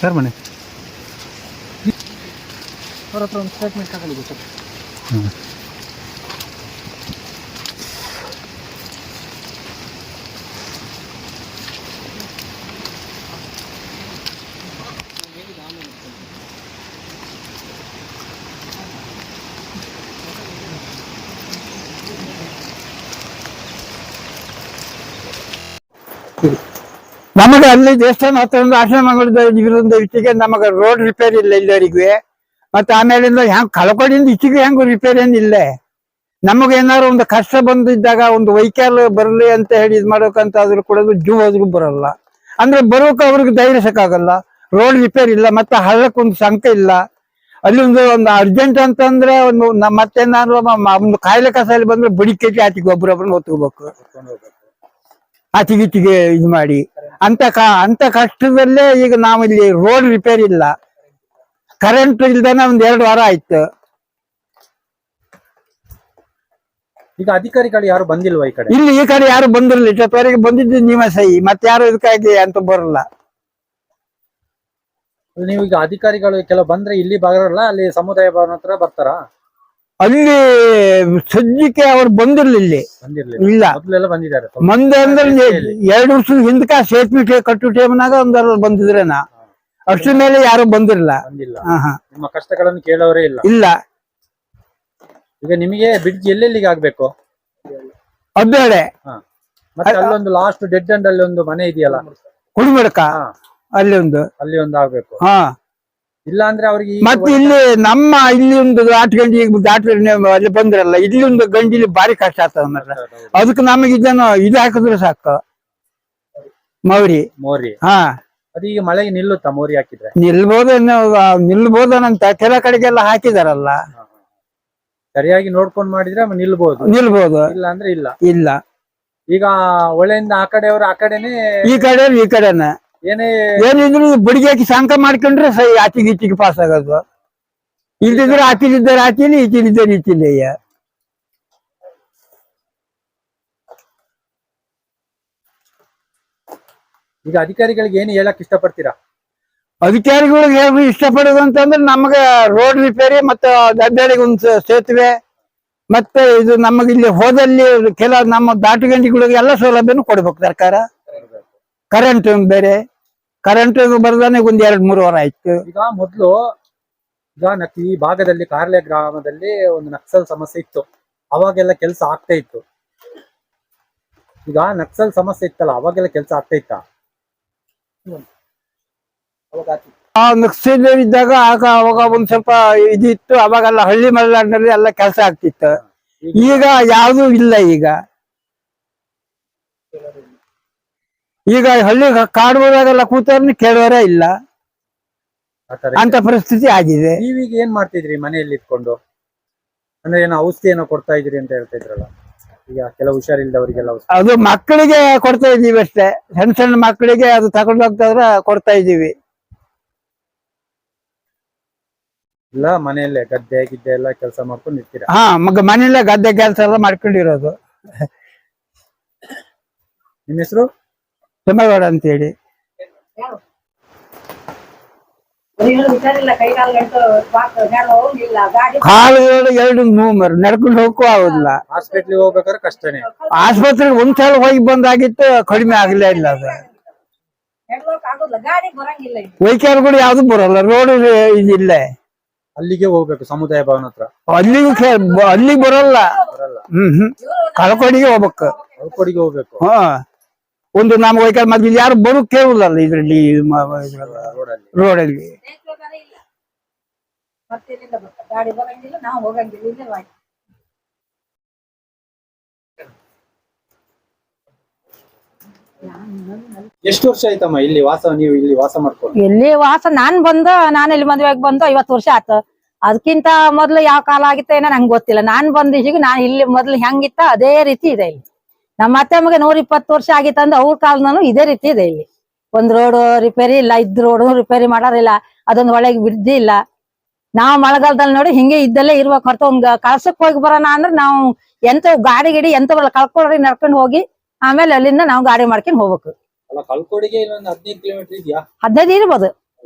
ಸರ್ ಮನೆ ಅವ್ರ ಹತ್ರ ಒಂದು ಸ್ಟೇಟ್ಮೆಂಟ್ ತಗೊಳ್ಳಿ ಸರ್. ನಮಗೆ ಅಲ್ಲಿ ದೇವಸ್ಥಾನ ಹತ್ರ ಒಂದು ಆಶ್ರಮಗಳಿಂದ ಇರೋದ್ರಿಂದ ಇಟ್ಟಿಗೆ ನಮಗೆ ರೋಡ್ ರಿಪೇರಿ ಇಲ್ಲ ಇಲ್ಲವರಿಗೆ. ಮತ್ತೆ ಆಮೇಲಿಂದ ಹೆಂಗ್ ಕಳಕಡಿಯಿಂದ ಇಚ್ಚಿಗೆ ಹೆಂಗ್ ರಿಪೇರಿ ಏನಿಲ್ಲ. ನಮಗೆ ಏನಾದ್ರು ಒಂದು ಕಷ್ಟ ಬಂದಿದ್ದಾಗ ಒಂದು ವೆಹಿಕಲ್ ಬರಲಿ ಅಂತ ಹೇಳಿ ಇದು ಮಾಡೋಕಂತ ಆದ್ರೂ ಕೂಡ ಜೂ ಹೋದ್ರು ಬರಲ್ಲ. ಅಂದ್ರೆ ಬರೋಕೆ ಅವ್ರಿಗೆ ಧೈರ್ಯಸಕ್ಕಾಗಲ್ಲ. ರೋಡ್ ರಿಪೇರಿ ಇಲ್ಲ, ಮತ್ತೆ ಹಳ್ಳಕ್ಕೆ ಒಂದು ಸಂಖ್ಯೆ ಇಲ್ಲ. ಅಲ್ಲಿ ಒಂದು ಅರ್ಜೆಂಟ್ ಅಂತಂದ್ರೆ ಮತ್ತೇನಾದ್ರು ಒಂದು ಕಾಯಿಲೆ ಕಸಾಲೆ ಬಂದ್ರೆ ಬಡಿ ಕೆಜಿ ಆಚೆಗೆ ಒಬ್ಬರೊಬ್ಬರನ್ನ ಹೊತ್ಕೋಬೇಕು, ಆಚೆಗೀಚೆಗೆ ಇದು ಮಾಡಿ. ಅಂತ ಕಷ್ಟದಲ್ಲೇ ಈಗ ನಾವಿಲ್ಲಿ ರೋಡ್ ರಿಪೇರಿ ಇಲ್ಲ, ಕರೆಂಟ್ ಇಲ್ದೇನೆ ಒಂದ್ 2 ವಾರ ಆಯ್ತು. ಈಗ ಅಧಿಕಾರಿಗಳು ಯಾರು ಬಂದಿಲ್ವಾ ಈ ಕಡೆ? ಇಲ್ಲಿ ಈ ಕಡೆ ಯಾರು ಬಂದಿರಲಿಲ್ಲ. ಇಷ್ಟೊತ್ತವರೆಗೆ ಬಂದಿದ್ದು ನೀವೇ ಸಹಿ, ಮತ್ತೆ ಯಾರು ಇದಕ್ಕಾಗಿ ಅಂತ ಬರಲ್ಲ. ನೀವು ಈಗ ಅಧಿಕಾರಿಗಳು ಕೆಲವು ಬಂದ್ರೆ ಇಲ್ಲಿ ಬರಲ್ಲ, ಅಲ್ಲಿ ಸಮುದಾಯ ಭವನ ಹತ್ರ ಬರ್ತಾರಾ? ಅಲ್ಲಿ ಸದ್ಯಕ್ಕೆ ಅವ್ರು ಬಂದಿರ್ಲಿಲ್ಲ ಇಲ್ಲಿ. ಬಂದಿರ್ಲಿಲ್ಲ, ಇಲ್ಲ, ಮೊದಲೆಲ್ಲ ಬಂದಿದ್ದಾರೆ. ಮಂದಿ ಅಂದ್ರೆ 2 ವರ್ಷದ ಹಿಂದಕ ಸೇತುವೆ ಕಟ್ಟು ಟೈಮ್ನಾಗ ಒಂದರ ಬಂದಿದ್ರೇನ, ಅಷ್ಟ್ರ ಮೇಲೆ ಯಾರು ಬಂದಿರಲ್ಲ. ಬಂದಿಲ್ಲ. ಹಾ, ನಿಮ್ಮ ಕಷ್ಟಗಳನ್ನು ಕೇಳೋರೇ ಇಲ್ಲ. ಇಲ್ಲ. ಈಗ ನಿಮಗೆ ಬ್ರಿಡ್ಜ್ ಎಲ್ಲೆಲ್ಲಿಗೆ ಆಗ್ಬೇಕು? ಅಬ್ಬೇಳೆ ಮತ್ತೆ ಅಲ್ಲೊಂದು ಲಾಸ್ಟ್ ಡೆಡ್ ಎಂಡ್ ಅಲ್ಲಿ ಒಂದು ಮನೆ ಇದೆಯಲ್ಲ, ಕುಡಿಮಡಕ, ಹಾ, ಅಲ್ಲಿ ಒಂದು ಆಗ್ಬೇಕು. ಹಾ. ಇಲ್ಲ ಅಂದ್ರೆ ಅವ್ರಿಗೆ ಮತ್ತೆ ಇಲ್ಲಿ ಇಲ್ಲಿ ಒಂದು ದಾಟ್ಗಂಡಿ ಅಲ್ಲಿ ಬಂದ್ರಲ್ಲ, ಇಲ್ಲಿ ಒಂದು ಗಂಡಿಲಿ ಭಾರಿ ಕಷ್ಟ ಆಗ್ತದ ಮಾತ್ರ. ಅದಕ್ಕೆ ನಮಗೆ ಇದನ್ನು ಇದು ಹಾಕಿದ್ರೆ ಸಾಕು, ಮೌರಿ. ಹಾ, ಅದೀಗ ಮಳೆಗೆ ನಿಲ್ಲುತ್ತಾ ಮೋರಿ ಹಾಕಿದ್ರೆ? ನಿಲ್ಬೋದನಂತ ಕೆಲ ಕಡೆಗೆಲ್ಲ ಹಾಕಿದಾರಲ್ಲ. ಸರಿಯಾಗಿ ನೋಡ್ಕೊಂಡ್ ಮಾಡಿದ್ರೆ ನಿಲ್ಬಹುದು. ಇಲ್ಲ ಅಂದ್ರೆ ಇಲ್ಲ. ಈಗ ಒಳ್ಳೆಯಿಂದ ಆ ಕಡೆಯವರು ಆ ಕಡೆನೆ, ಈ ಕಡೆನೆ ಏನಿದ್ರು ಬಡಿಗೆ ಹಾಕಿ ಸಂಕ ಮಾಡ್ಕೊಂಡ್ರೆ ಸೈ ಆಚೆಗೆ ಈಚೆಗೆ ಪಾಸ್ ಆಗೋದು. ಇಲ್ದಿದ್ರೆ ಆಚೆಲಿದ್ದಾರೆ ಆಚೆಲಿ, ಈಚೆಲಿದ್ದಾರೆ ಈಚೆಲಿಯ. ಈಗ ಅಧಿಕಾರಿಗಳಿಗೆ ಏನು ಹೇಳಕ್ ಇಷ್ಟಪಡ್ತೀರಾ? ಅಧಿಕಾರಿಗಳಿಗೆ ಹೇಳಿ ಇಷ್ಟಪಡೋದು ಅಂತಂದ್ರೆ ನಮಗೆ ರೋಡ್ ರಿಪೇರಿ ಮತ್ತೆ ದಡ್ಡಳಿಗೆ ಒಂದು ಸೇತುವೆ, ಮತ್ತೆ ಇದು ನಮಗೆ ಇಲ್ಲಿ ಹೋದಲ್ಲಿ ನಮ್ಮ ದಾಟುಗಂಡಿಗಳಿಗೆ ಎಲ್ಲ ಸೌಲಭ್ಯನೂ ಕೊಡ್ಬೇಕು ಸರ್ಕಾರ. ಕರೆಂಟ್ ಬೇರೆ, ಕರೆಂಟ್ ಬರ್ದಾನೆ ಒಂದ್ 2-3 ವಾರ ಆಯ್ತು. ಈಗ ಮೊದ್ಲು ಈ ಭಾಗದಲ್ಲಿ ಕಾರ್ಲೆ ಗ್ರಾಮದಲ್ಲಿ ಒಂದು ನಕ್ಸಲ್ ಸಮಸ್ಯೆ ಇತ್ತು, ಅವಾಗೆಲ್ಲ ಕೆಲಸ ಆಗ್ತಾ ಇತ್ತು. ಈಗ ನಕ್ಸಲ್ ಸಮಸ್ಯೆ ಇತ್ತಲ್ಲ, ಅವಾಗೆಲ್ಲ ಕೆಲಸ ಆಗ್ತಾ ಇತ್ತಾ? ನಕ್ಸಲ್ ಇದ್ದಾಗ ಅವಾಗ ಒಂದ್ ಸ್ವಲ್ಪ ಇದಿತ್ತು, ಅವಾಗೆಲ್ಲ ಹಳ್ಳಿ ಮಲೆನಾಡಿನಲ್ಲಿ ಎಲ್ಲ ಕೆಲಸ ಆಗ್ತಿತ್ತು. ಈಗ ಯಾವ್ದು ಇಲ್ಲ. ಈಗ ಹಳ್ಳಿ ಕಾಡುಗಳಾಗೆಲ್ಲ ಕೂತವ್ರನ್ನ ಕೇಳೋರೇ ಇಲ್ಲ, ಅಂತ ಪರಿಸ್ಥಿತಿ ಆಗಿದೆ. ನೀವೀಗ ಏನ್ ಮಾಡ್ತಿದ್ರಿ ಮನೆಯಲ್ಲಿ ಇಟ್ಕೊಂಡು? ಅಂದ್ರೆ ಏನೋ ಔಷಧಿ ಏನೋ ಕೊಡ್ತಾ ಇದ್ರಿ ಅಂತ ಹೇಳ್ತಾ ಇದ್ರಲ್ಲ, ಈಗ ಕೆಲವು ಹುಷಾರಿಲ್ದವರಿಗೆಲ್ಲ ಅದು ಮಕ್ಕಳಿಗೆ ಕೊಡ್ತಾ ಇದೀವಿ ಅಷ್ಟೇ. ಸಣ್ಣ ಸಣ್ಣ ಮಕ್ಕಳಿಗೆ ಅದು ತಗೊಂಡು ಹೋಗ್ತಾದ್ರೆ ಕೊಡ್ತಾ ಇದೀವಿ. ಇಲ್ಲ ಮನೆಯಲ್ಲೇ ಗದ್ದೆ ಗಿದ್ದೆ ಎಲ್ಲ ಕೆಲಸ ಮಾಡ್ಕೊಂಡು ಇರ್ತೀರಾ? ಹಾ, ಮನೆಯಲ್ಲೇ ಗದ್ದೆ ಕೆಲಸ ಎಲ್ಲ ಮಾಡ್ಕೊಂಡಿರೋದು. ನಿಮ್ಮ ಹೆಸರು? ತಿಮ್ಮಗೌಡ ಅಂತ ಹೇಳಿ. ಕಾಲುಗಳು ಎರಡು ನೋವು, ನಡ್ಕೊಂಡು ಹೋಗಕ್ಕೂ ಆಗುದಿಲ್ಲ. ಹಾಸ್ಪಿಟ್ಲಿಗೆ ಹೋಗ್ಬೇಕಾದ್ರೆ ಕಷ್ಟನೇ. ಆಸ್ಪತ್ರೆಗೆ ಒಂದ್ಸಲ ಹೋಗಿ ಬಂದಾಗಿತ್ತು, ಕಡಿಮೆ ಆಗ್ಲೇ ಇಲ್ಲ. ಅದು ವೆಹಿಕಲ್ಗಳು ಯಾವ್ದು ಬರಲ್ಲ, ರೋಡ್ ಇದಿಲ್ಲ. ಅಲ್ಲಿಗೆ ಹೋಗ್ಬೇಕು, ಸಮುದಾಯ ಭವನ ಹತ್ರ. ಅಲ್ಲಿಗೆ ಬರಲ್ಲ. ಕಳ್ಕೊಡಿಗೆ ಹೋಗ್ಬೇಕು. ಕಳ್ಕೊಡಿಗೆ ಹೋಗ್ಬೇಕು. ಹಾ, ಒಂದು ನಮ್ಮ ವೆಹಿಕಲ್ ಮತ್ತೆ ಯಾರು ಬರು ಕೇಳುದಿಲ್ಲ ಇದ್ರಲ್ಲಿ, ರೋಡಲ್ಲಿ. ಎಷ್ಟು ವರ್ಷ ಆಯ್ತಮ್ಮ ಇಲ್ಲಿ ವಾಸ? ನೀವು ಇಲ್ಲಿ ವಾಸ ಮಾಡ್ಕೊಂಡು? ಇಲ್ಲಿ ವಾಸ ನಾನು ಇಲ್ಲಿ ಮದ್ವೆಗೆ ಬಂದು 50 ವರ್ಷ ಆಯ್ತು. ಅದಕ್ಕಿಂತ ಮೊದ್ಲು ಯಾವ ಕಾಲ ಆಗಿತ್ತ ಏನೋ ನಂಗೆ ಗೊತ್ತಿಲ್ಲ. ನಾನ್ ಬಂದಿದ್ದೀಗ ನಾನು ಇಲ್ಲಿ ಮೊದ್ಲು ಹೆಂಗಿತ್ತ ಅದೇ ರೀತಿ ಇದೆ ಇಲ್ಲಿ. ನಮ್ಮ ಅತ್ತೆ ಮಗ 120 ವರ್ಷ ಆಗಿತ್ತಂದ್ರೆ ಅವ್ರ ಕಾಲದೂ ಇದೇ ರೀತಿ ಇದೆ ಇಲ್ಲಿ. ಒಂದ್ ರೋಡ್ ರಿಪೇರಿ ಇಲ್ಲ, ಇದ್ ರೋಡ್ ರಿಪೇರಿ ಮಾಡೋರಿಲ್ಲ, ಅದೊಂದು ಒಳಗೆ ಬಿದ್ದಿ ಇಲ್ಲ. ನಾವು ಮಳೆಗಾಲದಲ್ಲಿ ನೋಡಿ ಹಿಂಗೆ ಇದ್ದಲ್ಲೇ ಇರ್ಬೇಕು ಹೊರತು ಕಳ್ಸಕ್ ಹೋಗಿ ಬರೋಣ ಅಂದ್ರೆ ನಾವು ಎಂತ ಗಾಡಿ ಗಿಡಿ ಎಂತ ಬರಲ್ಲ, ಕಳ್ಕೊಳ್ಳಿ ನಡ್ಕೊಂಡು ಹೋಗಿ ಆಮೇಲೆ ಅಲ್ಲಿಂದ ನಾವು ಗಾಡಿ ಮಾಡ್ಕೊಂಡು ಹೋಗ್ಬೇಕು. ಕಳ್ಕೊಡಿಗೆ 15 ಕಿಲೋಮೀಟರ್ ಇದೆಯಾ? 15 ಇರ್ಬೋದು.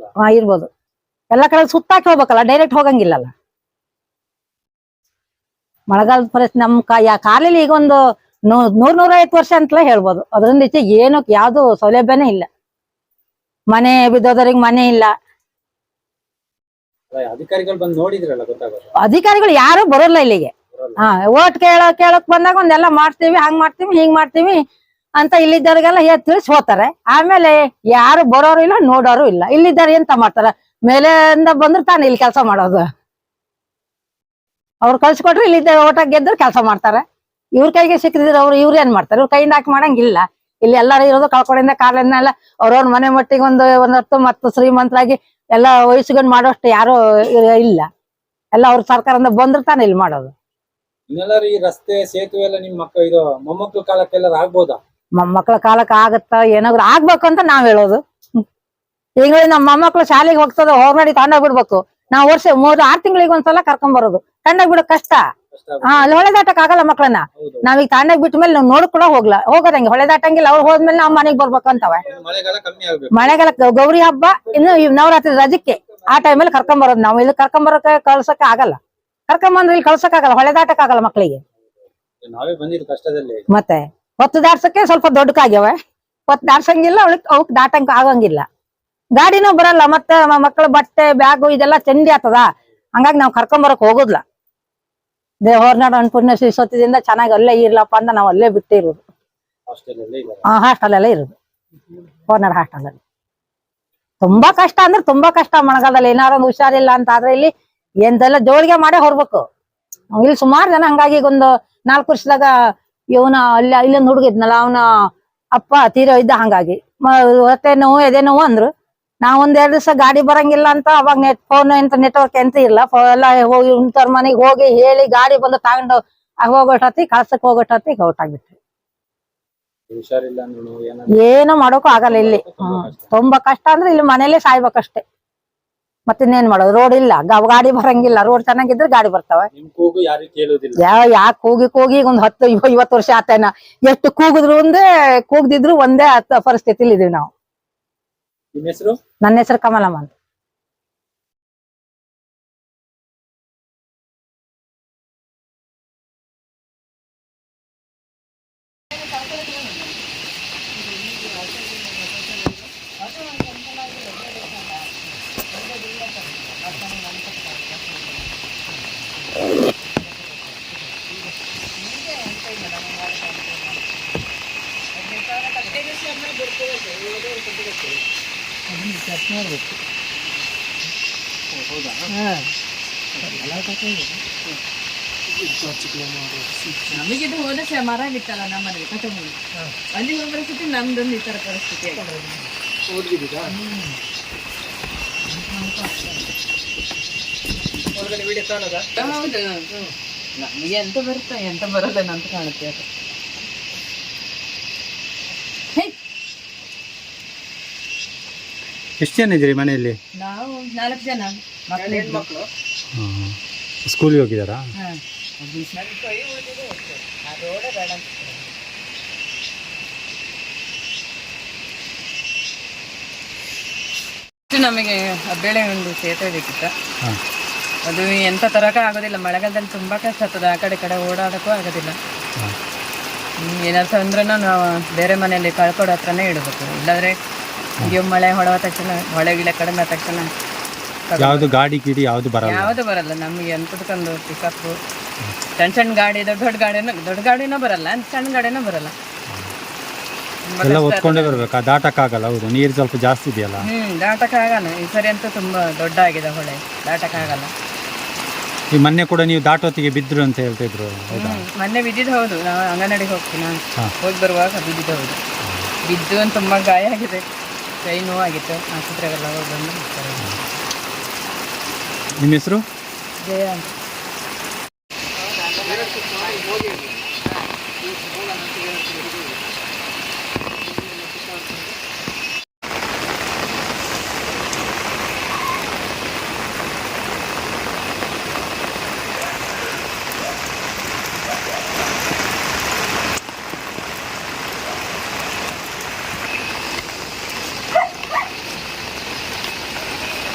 ಇರ್ಬೋದು. ಎಲ್ಲ ಕಡೆ ಸುತ್ತಾಕಿ ಹೋಗ್ಬೇಕಲ್ಲ, ಡೈರೆಕ್ಟ್ ಹೋಗಂಗಿಲ್ಲಲ್ಲ. ಮಳೆಗಾಲದ ಪರಿಸ್ಥಿತಿ ನಮ್ ಕಾಲಲ್ಲಿ ಈಗ ಒಂದು 100-150 ವರ್ಷ ಅಂತಲೇ ಹೇಳ್ಬೋದು. ಅದರಿಂದ ಈಚೆ ಏನು ಯಾವ್ದು ಸೌಲಭ್ಯನೇ ಇಲ್ಲ. ಮನೆ ಬಿದ್ದೋದವ್ರಿಗೆ ಮನೆ ಇಲ್ಲ. ಅಧಿಕಾರಿಗಳು ಬಂದು ನೋಡಿದ್ರಲ್ಲ, ಗೊತ್ತಾಗೋದು. ಅಧಿಕಾರಿಗಳು ಯಾರು ಬರೋಲ್ಲ ಇಲ್ಲಿಗೆ. ಓಟ್ ಕೇಳಕ್ ಬಂದಾಗ ಒಂದೆಲ್ಲ ಮಾಡ್ತೀವಿ, ಹಂಗ್ ಮಾಡ್ತೀವಿ, ಹಿಂಗ್ ಮಾಡ್ತೀವಿ ಅಂತ ಇಲ್ಲಿದ್ದವ್ರಿಗೆಲ್ಲ ತಿಳಿಸಿ ಹೋಗ್ತಾರೆ. ಆಮೇಲೆ ಯಾರು ಬರೋರು ಇಲ್ಲ, ನೋಡೋರು ಇಲ್ಲ. ಇಲ್ಲಿದ್ದಾರೆ ಎಂತ ಮಾಡ್ತಾರ, ಮೇಲೆಯಿಂದ ಬಂದ್ರೆ ತಾನೇ ಇಲ್ಲಿ ಕೆಲಸ ಮಾಡೋದು. ಅವ್ರು ಕಳ್ಸಿಕೊಟ್ರೆ ಇಲ್ಲಿದ್ದ ಓಟ ಗೆದ್ರು ಕೆಲಸ ಮಾಡ್ತಾರೆ. ಇವ್ರ ಕೈಗೆ ಸಿಕ್ಕಿದ್ರೆ ಇವ್ರು ಏನ್ ಮಾಡ್ತಾರೆ? ಇವ್ರ ಕೈಯಿಂದ ಹಾಕಿ ಮಾಡಂಗಿಲ್ಲ. ಇಲ್ಲಿ ಎಲ್ಲಾರು ಇರೋದು ಕಳ್ಕೊಂಡಿಂದ ಕಾಲಿಂದ ಎಲ್ಲ ಅವ್ರವ್ರ ಮನೆ ಮಟ್ಟಿಗೆ ಒಂದಷ್ಟು ಮತ್ತು ಶ್ರೀಮಂತರಾಗಿ ಎಲ್ಲ ವಯಸ್ಸುಗಂಡು ಮಾಡೋಷ್ಟು ಯಾರು ಇಲ್ಲ. ಎಲ್ಲ ಅವ್ರ ಸರ್ಕಾರದಿಂದ ಬಂದ್ರೆ ತಾನೇ ಇಲ್ಲಿ ಮಾಡೋದು. ಇನ್ನೆಲ್ಲರೂ ಈ ರಸ್ತೆ ಸೇತುವೆ ಎಲ್ಲ ನಿಮ್ಮ ಇದು ಮೊಮ್ಮಕ್ಕಳ ಕಾಲಕ್ಕೆಲ್ಲ ಆಗ್ಬೋದಾ? ಮೊಮ್ಮಕ್ಕಳ ಕಾಲಕ್ಕೆ ಆಗತ್ತ ಏನಾದ್ರು ಆಗ್ಬೇಕು ಅಂತ ನಾವ್ ಹೇಳೋದು. ಈಗ ನಮ್ಮ ಮೊಮ್ಮಕ್ಕಳು ಶಾಲೆಗೆ ಹೋಗ್ತದ, ಹೋಗ್ನಡಿ ತಗೊಂಡೋಗ್ ಬಿಡ್ಬೇಕು. ನಾವು ವರ್ಷ 3-6 ತಿಂಗಳಿಗೆ ಒಂದ್ಸಲ ಕರ್ಕೊಂಡ್ ಬರೋದು. ತಗೊಂಡೋಗ್ ಬಿಡೋ ಕಷ್ಟ. ಅಲ್ಲಿ ಹೊಳೆ ದಾಟಕ್ ಆಗಲ್ಲ ಮಕ್ಳನ್ನ. ನಾವೀಗ ತಗೊಂಡೋಗ್ ಬಿಟ್ಟ ಮೇಲೆ ನಾವು ನೋಡಕ್ ಕೂಡ ಹೋಗೋದಂಗೆ ಹೊಳೆ ದಾಟಂಗಿಲ್ಲ. ಅವ್ರು ಹೋದ್ಮೇಲೆ ನಾವ್ ಮನೆಗ್ ಬರ್ಬೇಕಂತವ. ಮಳೆಗಾಲ ಗೌರಿ ಹಬ್ಬ ಇನ್ನು ನವರಾತ್ರಿ ರಜಕ್ಕೆ ಆ ಟೈಮಲ್ಲಿ ಕರ್ಕೊಂಡ್ ಬರೋದು. ನಾವು ಇಲ್ಲಿ ಕರ್ಕೊಂಡ್ ಬರೋಕೆ ಕಳ್ಸಕ್ಕೆ ಆಗಲ್ಲ. ಕರ್ಕೊಂಬಂದ್ರೆ ಇಲ್ಲಿ ಕಳ್ಸಕ್ ಆಗಲ್ಲ, ಹೊಳೆ ದಾಟಕ್ ಆಗಲ್ಲ ಮಕ್ಳಿಗೆ. ಮತ್ತೆ ಹೊತ್ತು ದಾಟ್ಸಕ್ಕೆ ಸ್ವಲ್ಪ ದೊಡ್ಡಕಾಗ್ಯಾವ, ಹೊತ್ತು ದಾಟ್ಸಂಗಿಲ್ಲ, ಅವಕ್ ದಾಟಂಕ ಆಗಂಗಿಲ್ಲ. ಗಾಡಿನೂ ಬರಲ್ಲ. ಮತ್ತೆ ಮಕ್ಕಳ ಬಟ್ಟೆ ಬ್ಯಾಗು ಇದೆಲ್ಲ ಚಂಡಿ ಆಗ್ತದ. ಹಂಗಾಗಿ ನಾವ್ ಕರ್ಕೊಂಬರಕ್ ಹೋಗುದಿಲ್ಲ. ಹೊರನಾಡು ಅನ್ನಪೂರ್ಣ ಶ್ರೀಸತ್ಯದಿಂದ ಚೆನ್ನಾಗಿ ಅಲ್ಲೇ ಇರ್ಲಪ್ಪ ಅಂತ ನಾವ್ ಅಲ್ಲೇ ಬಿಟ್ಟಿರೋದು. ಹಾಸ್ಟೆಲ್ ಎಲ್ಲ ಇರೋದು, ಹೊರನಾಡು ಹಾಸ್ಟೆಲ್ ಅಲ್ಲಿ. ತುಂಬಾ ಕಷ್ಟ ಅಂದ್ರೆ ತುಂಬಾ ಕಷ್ಟ. ಮಳೆಗಾಲದಲ್ಲಿ ಏನಾರ ಒಂದು ಹುಷಾರಿಲ್ಲ ಅಂತ ಆದ್ರೆ ಇಲ್ಲಿ ಎಂತೆಲ್ಲ ಜೋಳಿಗೆ ಮಾಡೇ ಹೊರ್ಬೇಕು. ಇಲ್ಲಿ ಸುಮಾರು ಜನ ಹಂಗಾಗಿ ಈಗ ಒಂದು 4 ವರ್ಷದಾಗ ಇವನ ಇಲ್ಲೊಂದು ಹುಡುಗ ಇದ್ನಲ್ಲ, ಅವನ ಅಪ್ಪ ತೀರೋ ಇದ್ದ. ಹಂಗಾಗಿ ಹೊಟ್ಟೆ ನೋವು ಎದೆ ನೋವು ಅಂದ್ರು. ನಾವ್ 1-2 ದಿವಸ ಗಾಡಿ ಬರಂಗಿಲ್ಲ ಅಂತ ಅವಾಗ ಫೋನ್ ಎಂತ ನೆಟ್ವರ್ಕ್ ಎಂತ ಇಲ್ಲ. ಎಲ್ಲ ಹೋಗಿ ಇಂಥವ್ರ ಮನೆಗೆ ಹೋಗಿ ಹೇಳಿ ಗಾಡಿ ಬಂದು ತಗೊಂಡು ಹೋಗೋಟತಿ ಕಳ್ಸಕ್ ಹೋಗೋಟತಿ ಔಟಾಗ್ಬಿಟ್ರಿ. ಏನು ಮಾಡೋಕು ಆಗಲ್ಲ ಇಲ್ಲಿ. ತುಂಬಾ ಕಷ್ಟ ಅಂದ್ರೆ ಇಲ್ಲಿ ಮನೇಲೆ ಸಾಯ್ಬೇಕಷ್ಟೇ. ಮತ್ತಿನ್ನೇನ್ ಮಾಡೋದು? ರೋಡ್ ಇಲ್ಲ, ಗಾಡಿ ಬರಂಗಿಲ್ಲ. ರೋಡ್ ಚೆನ್ನಾಗಿದ್ರೆ ಗಾಡಿ ಬರ್ತಾವ. ಯಾಕೆ ಕೂಗಿ ಈಗ ಒಂದು 10-20 ವರ್ಷ ಆತೇನ. ಎಷ್ಟು ಕೂಗಿದ್ರು ಕೂಗ್ದಿದ್ರು ಒಂದೇ ಪರಿಸ್ಥಿತಿಲಿ ಇದೀವಿ ನಾವು. ನನ್ನ ಹೆಸರು ಕಮಲಮ್ಮ ಅಂತ. ಖರ್ಚು ಮಾಡಬೇಕು. ನಮಗಿದು ಹೋದ ವರ್ಷ ಮರ ಬಿತ್ತಲ್ಲ ನಮ್ಮನೆಗೆ ಕಟಮೂಲಿ, ಅಲ್ಲಿ ಹೋದ ಪರಿಸ್ಥಿತಿ ನಮ್ದೊಂದು ಈ ತರ ಪರಿಸ್ಥಿತಿ ಆಗಿದೆ. ಹೌದು, ನಮಗೆ ಎಂತ ಬರುತ್ತಾ ಎಂತ ಬರಲ್ಲ ಅಂತ ಕಾಣುತ್ತೆ ಅದು. ಎಷ್ಟು ಜನ ಇದ್ದೀರಿ ಮನೆಯಲ್ಲಿ? ನಾವು 4 ಜನ ಮಕ್ಕಳು. ಸ್ಕೂಲಿಗೆ ಹೋಗಿದ್ದಾರಾ? ನಮಗೆ ಬೆಳೆ ಒಂದು ಸೇತುವೆ ಬೇಕಿತ್ತ, ಅದು ಎಂತ ತರಕ ಆಗೋದಿಲ್ಲ. ಮಳೆಗಾಲದಲ್ಲಿ ತುಂಬಾ ಕಷ್ಟ ಆಗ್ತದೆ, ಆ ಕಡೆ ಓಡಾಡಕ್ಕೂ ಆಗೋದಿಲ್ಲ. ಏನಾದ್ರು ಅಂದ್ರೆ ನಾವು ಬೇರೆ ಮನೆಯಲ್ಲಿ ಕಳ್ಕೊಡೋ ಹತ್ರನೇ ಇಡಬೇಕು, ಇಲ್ಲಾಂದ್ರೆ ಈಗ ಮಳೆ ಹೊಡೆವ ತಕ್ಷಣ ಹೊಳೆ ಗಿಳೆ ಕಡಿಮೆ ತಕ್ಷಣ ಯಾವುದು ಗಾಡಿ ಗಿಡಿ ಯಾವುದು ಬರಲ್ಲ? ಯಾವುದು ಬರಲ್ಲ ನಮಗೆ. ಎಂತದಕ್ಕೊಂದು ಪಿಕಪ್ ಸಣ್ಣ ಗಾಡಿ, ದೊಡ್ಡ ಗಾಡಿನೂ ಬರಲ್ಲ, ಸಣ್ಣ ಗಾಡಿನೂ ಬರಲ್ಲ. ಎಲ್ಲ ಹೊತ್ಕೊಂಡೇ ಬರ್ಬೇಕಾ? ದಾಟಕ್ಕಾಗಲ್ಲ. ಹೌದು, ನೀರು ಸ್ವಲ್ಪ ಜಾಸ್ತಿ ಇದೆಯಲ್ಲ. ದಾಟಕ್ಕಾಗಲ್ಲ. ಈ ಸರಿ ಅಂತೂ ತುಂಬಾ ದೊಡ್ಡ ಆಗಿದೆ ಹೊಳೆ, ದಾಟಕ್ಕಾಗಲ್ಲ. ಈ ಮೊನ್ನೆ ಕೂಡ ನೀವು ದಾಟೋತ್ತಿಗೆ ಬಿದ್ರು ಅಂತ ಹೇಳ್ತಿದ್ರು. ಮೊನ್ನೆ ಬಿದ್ದಿದ್ದು ಹೌದು. ನಾವು ಅಂಗನವಾಡಿಗೆ ಹೋಗ್ತೀನಿ, ಹೋಗಿ ಬರುವಾಗ ಬಿದ್ದಿದ್ದು ಹೌದು. ಬಿದ್ದು ತುಂಬಾ ಗಾಯ ಆಗಿದೆ, ಕೈ ನೋವಾಗಿತ್ತು. ಆಸ್ಪತ್ರೆಗೆಲ್ಲ ಹೋಗಿ ಬಂದು ನಿಮ್ಮ ಹೆಸರು? ಜಯ ಅಂತ.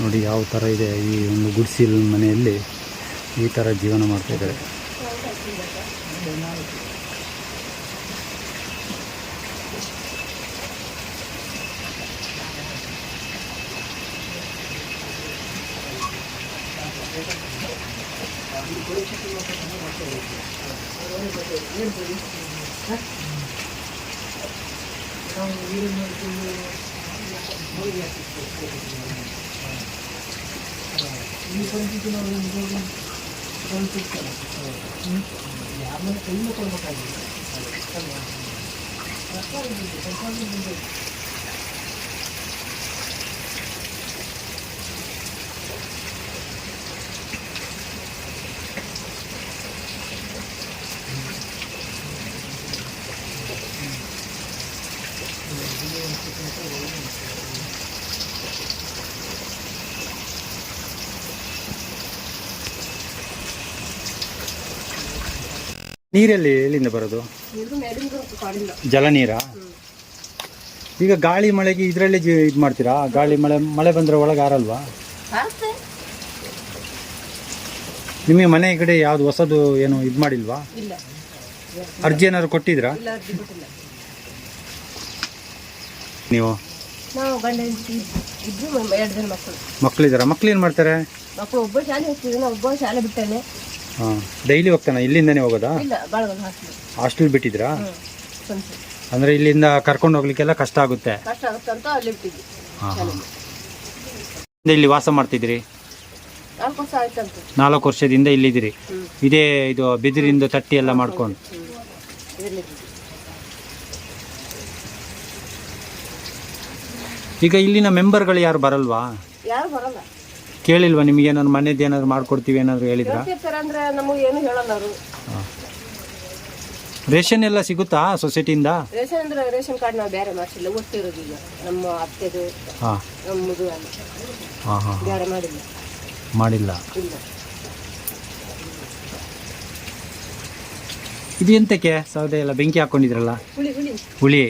ನೋಡಿ ಯಾವ ಥರ ಇದೆ. ಈ ಒಂದು ಗುಡಿಸಿಲ್ ಮನೆಯಲ್ಲಿ ಈ ಥರ ಜೀವನ ಮಾಡ್ತಾ ಇದ್ದಾರೆ. ನೀರಲ್ಲಿ ಎಲ್ಲಿಂದ ಬರೋದು? ಜಲ ನೀರಾ? ಈಗ ಗಾಳಿ ಮಳೆಗೆ ಇದರಲ್ಲೇ ಇದು ಮಾಡ್ತೀರಾ? ಗಾಳಿ ಮಳೆ ಬಂದರೆ ಒಳಗೆ ಆರಲ್ವಾ? ನಿಮಗೆ ಮನೆ ಕಡೆ ಯಾವ್ದು ಹೊಸದು ಏನು ಇದು ಮಾಡಿಲ್ವಾ? ಅರ್ಜಿ ಏನಾದ್ರು ಕೊಟ್ಟಿದ್ರಾ ನೀವು? ನಾವು ಗಂಡ ಇದ್ರು 2 ಜನ ಮಕ್ಕಳಿದಾರ? ಮಕ್ಳು ಏನು ಮಾಡ್ತಾರೆ? ಮಕ್ಕಳು ಒಬ್ಬ ಶಾಲೆ ಹೋಗ್ತಿದ್ದಾನೆ, ಒಬ್ಬ ಶಾಲೆ ಬಿಟ್ಟೇನೆ. ಹಾಂ, ಡೈಲಿ ಹೋಗ್ತಾನ? ಇಲ್ಲಿಂದನೇ ಹೋಗೋದಾ? ಇಲ್ಲ, ಬಾಳಗಲ್ ಹಾಸ್ಟೆಲ್. ಹಾಸ್ಟೆಲ್ ಬಿಟ್ಟಿದ್ರಾ? ಅಂದ್ರೆ ಇಲ್ಲಿಂದ ಕರ್ಕೊಂಡು ಹೋಗ್ಲಿಕ್ಕೆಲ್ಲ ಕಷ್ಟ ಆಗುತ್ತೆ. ಕಷ್ಟ ಆಗುತ್ತೆ ಅಂತ ಅಲ್ಲಿ ಬಿಟ್ಟಿದ್ವಿ. ಇಲ್ಲಿ ವಾಸ ಮಾಡ್ತಿದ್ರಿ? 4 ವರ್ಷ ಆಯ್ತಂತ. 4 ವರ್ಷದಿಂದ ಇಲ್ಲಿದ್ದೀರಿ? ಇದೇ ಇದು ಬಿದಿರಿಂದ ತಟ್ಟಿ ಎಲ್ಲ ಮಾಡ್ಕೊಂಡು? ಈಗ ಇಲ್ಲಿನ ಮೆಂಬರ್ಗಳು ಯಾರು ಬರಲ್ವಾ? ಯಾರು ಬರಲ್ಲ. ಕೇಳಿಲ್ವಾ ನಿಮಗೆ ಏನಾದ್ರು ಮನೆದು ಏನಾದ್ರು ಮಾಡ್ಕೊಡ್ತೀವಿ ಏನಾದ್ರು ಹೇಳಿದ್ರಾ? ಹೇಳ್ತಿರ್ತಾರೆ ಅಂದ್ರೆ ನಮಗೆ ಏನು ಹೇಳಲ್ಲ ಅವರು. ರೇಷನ್ ಎಲ್ಲ ಸಿಗುತ್ತಾ ಸೊಸೈಟಿಯಿಂದ? ರೇಷನ್ ಅಂದ್ರೆ ರೇಷನ್ ಕಾರ್ಡ್ ನಾವು ಬೇರೆ ಮಾಡಿಸಿಲ್ಲ, ಒಟ್ಟಿರೋದು ಈಗ ನಮ್ಮ ಅತ್ತೆದು ಹಾಂ ನಮ್ಮದು ಅಲ್ಲ, ಹಾಂ ಹಾಂ ಬೇರೆ ಮಾಡಿಲ್ಲ. ಮಾಡಿಲ್ಲ. ಇಲ್ಲ. ಇದು ಎಂತಕ್ಕೆ ಸೌದೆ ಎಲ್ಲ ಬೆಂಕಿ ಹಾಕೊಂಡಿದ್ರಲ್ಲ? ಹುಳಿ ಹುಳಿ ಹುಳಿ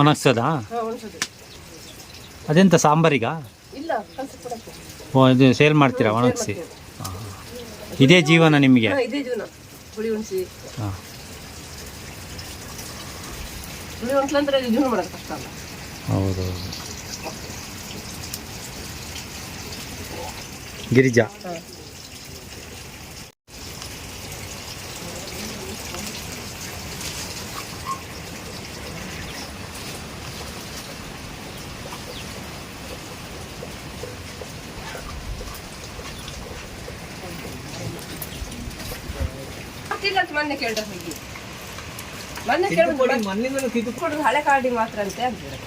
ಒಣಗ್ಸದಾ? ಒಣಸೋದು. ಅದೆಂತ ಸಾಂಬಾರಿಗ? ಇಲ್ಲ, ಕಲ್ಸಿ ಕೊಡಕ್ಕೆ. ಓ ಇದು ಸೇಲ್ ಮಾಡ್ತೀರಾ ಒಣಗಿಸಿ? ಹಾಂ. ಇದೇ ಜೀವನ ನಿಮಗೆ? ಇದೇ ಜೀವನ. ಹುಳಿ ಉಣಿಸಿ ಹಾಂ. ಹುಳಿ ಉಣಿಸ್ಲಂದ್ರೆ ಜೀವನ ಮಾಡೋದು ಕಷ್ಟ ಅಲ್ಲ. ಹೌದೌದು. ಗಿರಿಜಾ, ಮೊನ್ನೆ ಕೇಳ್ದ ಹೋಗಿ ಮೊನ್ನೆ ಕೇಳ್ಬೋದು ಮೊನ್ನೆ ತಿದ್ದುಕೊಡೋದು ಹಳೆ ಕಾರ್ಡಿಗೆ ಮಾತ್ರ ಅಂತ ಅಂತಾರೆ.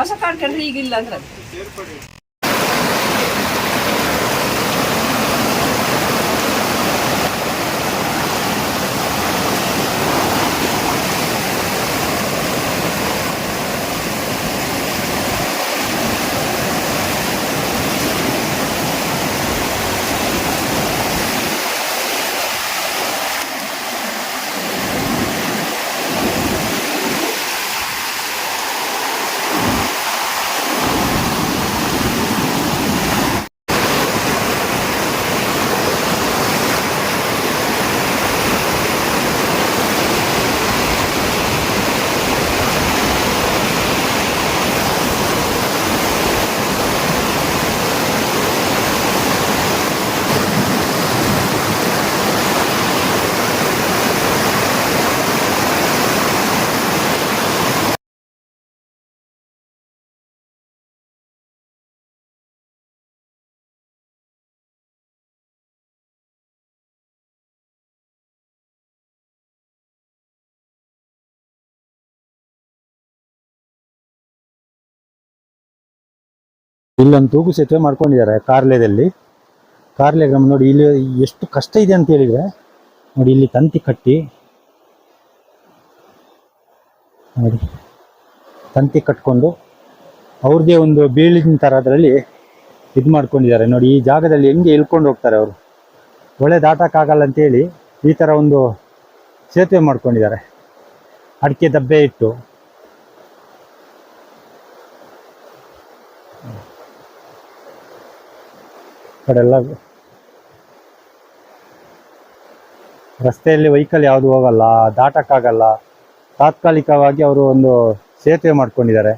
ಹೊಸ ಕಾರ್ಡ್ ಕಂಡ್ರೆ ಈಗಿಲ್ಲ ಅಂದ್ರೆ ಇಲ್ಲೊಂದು ತೂಗು ಸೇತುವೆ ಮಾಡ್ಕೊಂಡಿದ್ದಾರೆ ಕಾರ್ಲೆದಲ್ಲಿ. ಕಾರ್ಲೆ ಗ್ರಾಮ ನೋಡಿ, ಇಲ್ಲಿ ಎಷ್ಟು ಕಷ್ಟ ಇದೆ ಅಂತ ಹೇಳಿದ್ರೆ ನೋಡಿ, ಇಲ್ಲಿ ತಂತಿ ಕಟ್ಟಿ ನೋಡಿ, ತಂತಿ ಕಟ್ಕೊಂಡು ಅವ್ರದ್ದೇ ಒಂದು ಬೀಳಿನ ಥರ ಅದರಲ್ಲಿ ಇದು ಮಾಡ್ಕೊಂಡಿದ್ದಾರೆ ನೋಡಿ. ಈ ಜಾಗದಲ್ಲಿ ಹೆಂಗೆ ಇಳ್ಕೊಂಡು ಹೋಗ್ತಾರೆ ಅವರು, ಒಳ್ಳೆ ದಾಟಕ್ಕಾಗಲ್ಲ ಅಂತೇಳಿ ಈ ಥರ ಒಂದು ಸೇತುವೆ ಮಾಡ್ಕೊಂಡಿದ್ದಾರೆ, ಅಡಿಕೆ ದಬ್ಬೆ ಇಟ್ಟು. ಕಡೆಲ್ಲ ರಸ್ತೆಯಲ್ಲಿ ವೆಹಿಕಲ್ ಯಾವುದು ಹೋಗಲ್ಲ, ದಾಟಕ್ಕಾಗಲ್ಲ. ತಾತ್ಕಾಲಿಕವಾಗಿ ಅವರು ಒಂದು ಸೇತುವೆ ಮಾಡ್ಕೊಂಡಿದ್ದಾರೆ.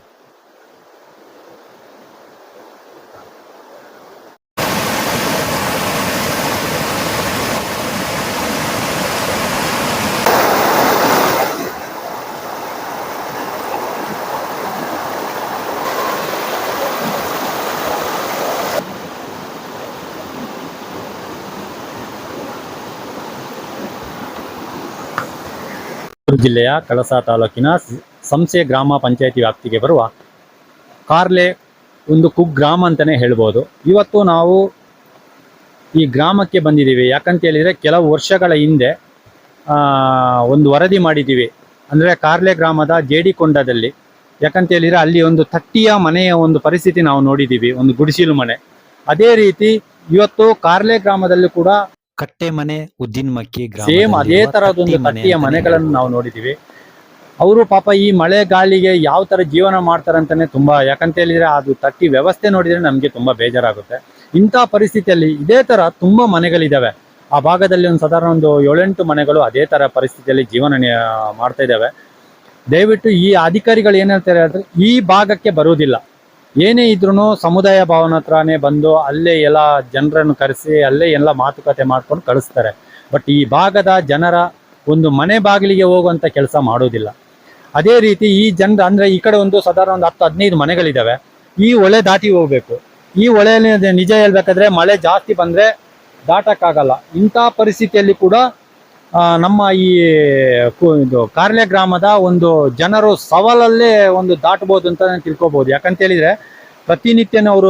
ಜಿಲ್ಲೆಯ ಕಳಸಾ ತಾಲೂಕಿನ ಸಂಸೆ ಗ್ರಾಮ ಪಂಚಾಯತಿ ವ್ಯಾಪ್ತಿಗೆ ಬರುವ ಕಾರ್ಲೆ ಒಂದು ಕುಗ್ರಾಮ ಅಂತಲೇ ಹೇಳ್ಬೋದು. ಇವತ್ತು ನಾವು ಈ ಗ್ರಾಮಕ್ಕೆ ಬಂದಿದ್ದೀವಿ ಯಾಕಂತ ಹೇಳಿದರೆ, ಕೆಲವು ವರ್ಷಗಳ ಹಿಂದೆ ಒಂದು ವರದಿ ಮಾಡಿದ್ದೀವಿ. ಅಂದರೆ ಕಾರ್ಲೆ ಗ್ರಾಮದ ಜೇಡಿಕೊಂಡದಲ್ಲಿ, ಯಾಕಂತ ಹೇಳಿದರೆ ಅಲ್ಲಿ ಒಂದು ತಟ್ಟಿಯ ಮನೆಯ ಒಂದು ಪರಿಸ್ಥಿತಿ ನಾವು ನೋಡಿದ್ದೀವಿ, ಒಂದು ಗುಡಿಸಿಲು ಮನೆ. ಅದೇ ರೀತಿ ಇವತ್ತು ಕಾರ್ಲೆ ಗ್ರಾಮದಲ್ಲಿ ಕೂಡ ಕಟ್ಟೆ ಮನೆ, ಉದ್ದಿನ ಮಕ್ಕಿ, ಸೇಮ್ ಅದೇ ತರದೊಂದು ತಟ್ಟಿಯ ಮನೆಗಳನ್ನು ನಾವು ನೋಡಿದ್ದೀವಿ. ಅವರು ಪಾಪ ಈ ಮಳೆ ಗಾಳಿಗೆ ಯಾವ ತರ ಜೀವನ ಮಾಡ್ತಾರಂತಾನೆ ತುಂಬಾ, ಯಾಕಂತ ಹೇಳಿದ್ರೆ ಅದು ತಟ್ಟಿ ವ್ಯವಸ್ಥೆ ನೋಡಿದ್ರೆ ನಮ್ಗೆ ತುಂಬಾ ಬೇಜಾರಾಗುತ್ತೆ. ಇಂಥ ಪರಿಸ್ಥಿತಿಯಲ್ಲಿ ಇದೇ ತರ ತುಂಬಾ ಮನೆಗಳಿದಾವೆ ಆ ಭಾಗದಲ್ಲಿ. ಒಂದು ಸಾಧಾರಣ ಒಂದು 7-8 ಮನೆಗಳು ಅದೇ ತರ ಪರಿಸ್ಥಿತಿಯಲ್ಲಿ ಜೀವನ ಮಾಡ್ತಾ ಇದ್ದಾವೆ. ದಯವಿಟ್ಟು ಈ ಅಧಿಕಾರಿಗಳು ಏನ್ ಹೇಳ್ತಾರೆ ಅಂದ್ರೆ, ಈ ಭಾಗಕ್ಕೆ ಬರುವುದಿಲ್ಲ, ಏನೇ ಇದ್ರೂ ಸಮುದಾಯ ಭವನ ಹತ್ರನೇ ಬಂದು ಅಲ್ಲೇ ಎಲ್ಲ ಜನರನ್ನು ಕರೆಸಿ ಅಲ್ಲೇ ಎಲ್ಲ ಮಾತುಕತೆ ಮಾಡ್ಕೊಂಡು ಕಳಿಸ್ತಾರೆ. ಬಟ್ ಈ ಭಾಗದ ಜನರ ಒಂದು ಮನೆ ಬಾಗಿಲಿಗೆ ಹೋಗುವಂತ ಕೆಲಸ ಮಾಡೋದಿಲ್ಲ. ಅದೇ ರೀತಿ ಈ ಜನರ ಅಂದ್ರೆ ಈ ಕಡೆ ಒಂದು ಸಾಧಾರಣ ಒಂದು 10-15 ಮನೆಗಳಿದಾವೆ. ಈ ಹೊಳೆ ದಾಟಿ ಹೋಗ್ಬೇಕು. ಈ ಹೊಳೆಯಲ್ಲಿ ನಿಜ ಹೇಳ್ಬೇಕಾದ್ರೆ ಮಳೆ ಜಾಸ್ತಿ ಬಂದ್ರೆ ದಾಟಕ್ಕಾಗಲ್ಲ. ಇಂಥ ಪರಿಸ್ಥಿತಿಯಲ್ಲಿ ಕೂಡ ನಮ್ಮ ಈ ಇದು ಕಾರ್ಲೆ ಗ್ರಾಮದ ಒಂದು ಜನರು ಸವಾಲಲ್ಲೇ ಒಂದು ದಾಟಬಹುದು ಅಂತ ತಿಳ್ಕೊಬಹುದು. ಯಾಕಂತ ಹೇಳಿದ್ರೆ ಪ್ರತಿನಿತ್ಯನೂ ಅವರು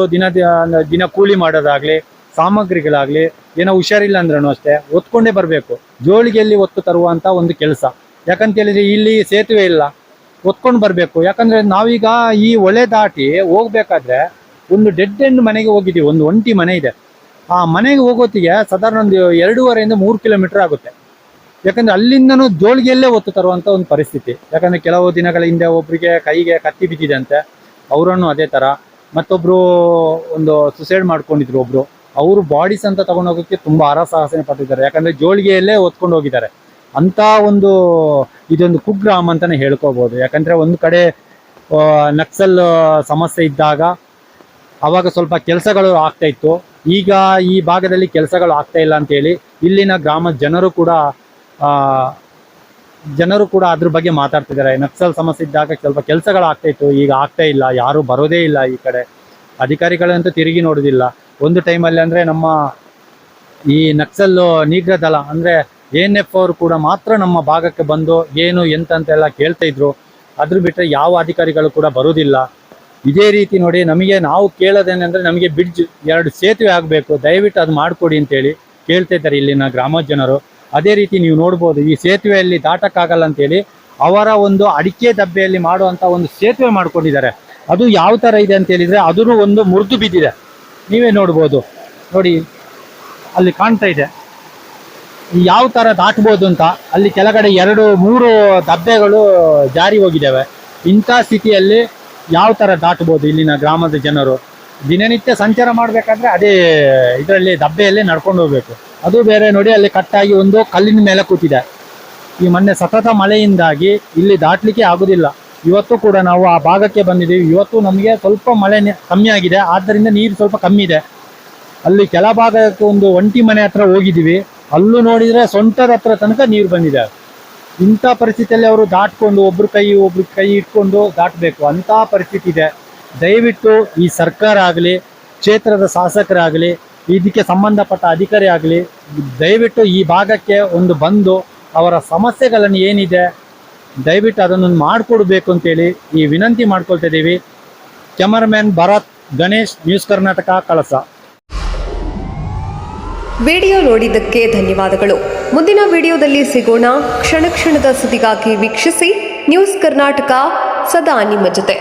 ದಿನ ಕೂಲಿ ಮಾಡೋದಾಗ್ಲಿ, ಸಾಮಗ್ರಿಗಳಾಗ್ಲಿ, ಏನೋ ಹುಷಾರಿಲ್ಲ ಅಂದ್ರೂ ಅಷ್ಟೇ ಒತ್ಕೊಂಡೇ ಬರಬೇಕು. ಜೋಳಿಗೆಯಲ್ಲಿ ಒತ್ತು ತರುವಂತ ಒಂದು ಕೆಲಸ. ಯಾಕಂತ ಹೇಳಿದ್ರೆ ಇಲ್ಲಿ ಸೇತುವೆ ಇಲ್ಲ, ಒತ್ಕೊಂಡು ಬರಬೇಕು. ಯಾಕಂದ್ರೆ ನಾವೀಗ ಈ ಹೊಳೆ ದಾಟಿ ಹೋಗ್ಬೇಕಾದ್ರೆ ಒಂದು ಡೆಡ್ ಎಂಡ್ ಮನೆಗೆ ಹೋಗಿದ್ದೀವಿ, ಒಂದು ಒಂಟಿ ಮನೆ ಇದೆ. ಆ ಮನೆಗೆ ಹೋಗೋತ್ತಿಗೆ ಸಾಧಾರಣ ಒಂದು 2.5 3 ಕಿಲೋಮೀಟರ್ ಆಗುತ್ತೆ. ಯಾಕಂದ್ರೆ ಅಲ್ಲಿಂದನೂ ಜೋಳಿಗೆಯಲ್ಲೇ ಒತ್ತು ತರುವಂತ ಒಂದು ಪರಿಸ್ಥಿತಿ. ಯಾಕಂದ್ರೆ ಕೆಲವು ದಿನಗಳ ಹಿಂದೆ ಒಬ್ರಿಗೆ ಕೈಗೆ ಕತ್ತಿ ಬಿದ್ದಿದೆ ಅಂತೆ, ಅವರನ್ನು ಅದೇ ತರ. ಮತ್ತೊಬ್ರು ಒಂದು ಸುಸೈಡ್ ಮಾಡ್ಕೊಂಡಿದ್ರು ಒಬ್ರು, ಅವರು ಬಾಡೀಸ್ ಅಂತ ತಗೊಂಡೋಗೋಕ್ಕೆ ತುಂಬಾ ಹರಸಾಹಸನೆ ಪಟ್ಟಿದ್ದಾರೆ. ಯಾಕಂದ್ರೆ ಜೋಳಿಗೆಯಲ್ಲೇ ಒತ್ಕೊಂಡು ಹೋಗಿದ್ದಾರೆ. ಅಂತ ಒಂದು ಇದೊಂದು ಕುಗ್ರಾಮ ಅಂತಾನೆ ಹೇಳ್ಕೋಬಹುದು. ಯಾಕಂದ್ರೆ ಒಂದು ಕಡೆ ನಕ್ಸಲ್ ಸಮಸ್ಯೆ ಇದ್ದಾಗ ಅವಾಗ ಸ್ವಲ್ಪ ಕೆಲಸಗಳು ಆಗ್ತಾ ಇತ್ತು. ಈಗ ಈ ಭಾಗದಲ್ಲಿ ಕೆಲಸಗಳು ಆಗ್ತಾ ಇಲ್ಲ ಅಂತೇಳಿ ಇಲ್ಲಿನ ಗ್ರಾಮದ ಜನರು ಕೂಡ ಅದ್ರ ಬಗ್ಗೆ ಮಾತಾಡ್ತಿದ್ದಾರೆ. ನಕ್ಸಲ್ ಸಮಸ್ಯೆ ಇದ್ದಾಗ ಸ್ವಲ್ಪ ಕೆಲಸಗಳು ಆಗ್ತಾ ಇತ್ತು, ಈಗ ಆಗ್ತಾ ಇಲ್ಲ, ಯಾರು ಬರೋದೇ ಇಲ್ಲ ಈ ಕಡೆ. ಅಧಿಕಾರಿಗಳಂತೂ ತಿರುಗಿ ನೋಡೋದಿಲ್ಲ. ಒಂದು ಟೈಮಲ್ಲಿ ಅಂದ್ರೆ ನಮ್ಮ ಈ ನಕ್ಸಲ್ ನಿಗ್ರಹ ದಳ ಅಂದ್ರೆ ANF ಅವರು ಕೂಡ ಮಾತ್ರ ನಮ್ಮ ಭಾಗಕ್ಕೆ ಬಂದು ಏನು ಎಂತ ಅಂತೆಲ್ಲ ಕೇಳ್ತಾ ಇದ್ರು. ಅದ್ರ ಬಿಟ್ಟರೆ ಯಾವ ಅಧಿಕಾರಿಗಳು ಕೂಡ ಬರೋದಿಲ್ಲ. ಇದೇ ರೀತಿ ನೋಡಿ, ನಾವು ಕೇಳೋದೇನೆಂದ್ರೆ ನಮಗೆ ಬ್ರಿಡ್ಜ್ 2 ಸೇತುವೆ ಆಗಬೇಕು, ದಯವಿಟ್ಟು ಅದು ಮಾಡಿಕೊಡಿ ಅಂತೇಳಿ ಕೇಳ್ತಾ ಇದ್ದಾರೆ ಇಲ್ಲಿನ ಗ್ರಾಮದ ಜನರು. ಅದೇ ರೀತಿ ನೀವು ನೋಡ್ಬೋದು, ಈ ಸೇತುವೆಯಲ್ಲಿ ದಾಟಕ್ಕಾಗಲ್ಲ ಅಂತೇಳಿ ಅವರ ಒಂದು ಅಡಿಕೆ ದಬ್ಬೆಯಲ್ಲಿ ಮಾಡುವಂತ ಒಂದು ಸೇತುವೆ ಮಾಡ್ಕೊಂಡಿದ್ದಾರೆ. ಅದು ಯಾವ ತರ ಇದೆ ಅಂತ ಹೇಳಿದ್ರೆ ಅದನ್ನು ಒಂದು ಮುರಿದು ಬಿದ್ದಿದೆ, ನೀವೇ ನೋಡ್ಬೋದು. ನೋಡಿ ಅಲ್ಲಿ ಕಾಣ್ತಾ ಇದೆ ಯಾವ ತರ ದಾಟ್ಬೋದು ಅಂತ. ಅಲ್ಲಿ ಕೆಳಗಡೆ 2 3 ದಬ್ಬೆಗಳು ಜಾರಿ ಹೋಗಿದ್ದಾವೆ. ಇಂಥ ಸ್ಥಿತಿಯಲ್ಲಿ ಯಾವ ತರ ದಾಟ್ಬೋದು ಇಲ್ಲಿನ ಗ್ರಾಮದ ಜನರು? ದಿನನಿತ್ಯ ಸಂಚಾರ ಮಾಡ್ಬೇಕಾದ್ರೆ ಅದೇ ಇದರಲ್ಲಿ ದಬ್ಬೆಯಲ್ಲಿ ನಡ್ಕೊಂಡು ಹೋಗ್ಬೇಕು. ಅದು ಬೇರೆ ನೋಡಿ, ಅಲ್ಲಿ ಕಟ್ಟಾಗಿ ಒಂದು ಕಲ್ಲಿನ ಮೇಲೆ ಕೂತಿದೆ. ಈ ಮೊನ್ನೆ ಸತತ ಮಳೆಯಿಂದಾಗಿ ಇಲ್ಲಿ ದಾಟ್ಲಿಕ್ಕೆ ಆಗುದಿಲ್ಲ. ಇವತ್ತು ಕೂಡ ನಾವು ಆ ಭಾಗಕ್ಕೆ ಬಂದಿದ್ದೀವಿ. ಇವತ್ತು ನಮಗೆ ಸ್ವಲ್ಪ ಮಳೆ ಕಮ್ಮಿ ಆಗಿದೆ, ಆದ್ದರಿಂದ ನೀರು ಸ್ವಲ್ಪ ಕಮ್ಮಿ ಇದೆ. ಅಲ್ಲಿ ಕೆಲ ಭಾಗಕ್ಕೆ ಒಂದು ಒಂಟಿ ಮನೆ ಹತ್ರ ಹೋಗಿದ್ದೀವಿ, ಅಲ್ಲೂ ನೋಡಿದ್ರೆ ಸೊಂಟದ ಹತ್ರ ತನಕ ನೀರು ಬಂದಿದೆ. ಇಂಥ ಪರಿಸ್ಥಿತಿಯಲ್ಲಿ ಅವರು ದಾಟ್ಕೊಂಡು ಒಬ್ರು ಕೈ ಇಟ್ಕೊಂಡು ದಾಟಬೇಕು, ಅಂತ ಪರಿಸ್ಥಿತಿ ಇದೆ. ದಯವಿಟ್ಟು ಈ ಸರ್ಕಾರ ಆಗಲಿ, ಕ್ಷೇತ್ರದ ಶಾಸಕರಾಗಲಿ, ಇದಕ್ಕೆ ಸಂಬಂಧಪಟ್ಟ ಅಧಿಕಾರಿ ಆಗಲಿ, ದಯವಿಟ್ಟು ಈ ಭಾಗಕ್ಕೆ ಒಂದು ಬಂದು ಅವರ ಸಮಸ್ಯೆಗಳನ್ನು ಏನಿದೆ ದಯವಿಟ್ಟು ಅದನ್ನು ಮಾಡಿಕೊಡ್ಬೇಕು ಅಂತೇಳಿ ಈ ವಿನಂತಿ ಮಾಡ್ಕೊಳ್ತಾ ಇದ್ದೀವಿ. ಕ್ಯಾಮರಾಮ್ಯಾನ್ ಭರತ್, ಗಣೇಶ್, ನ್ಯೂಸ್ ಕರ್ನಾಟಕ, ಕಳಸ. ವಿಡಿಯೋ ನೋಡಿದ್ದಕ್ಕೆ ಧನ್ಯವಾದಗಳು. ಮುಂದಿನ ವಿಡಿಯೋದಲ್ಲಿ ಸಿಗೋಣ. ಕ್ಷಣ ಕ್ಷಣದ ಸುದ್ದಿಗಾಗಿ ವೀಕ್ಷಿಸಿ ನ್ಯೂಸ್ ಕರ್ನಾಟಕ, ಸದಾ ನಿಮ್ಮ ಜೊತೆ.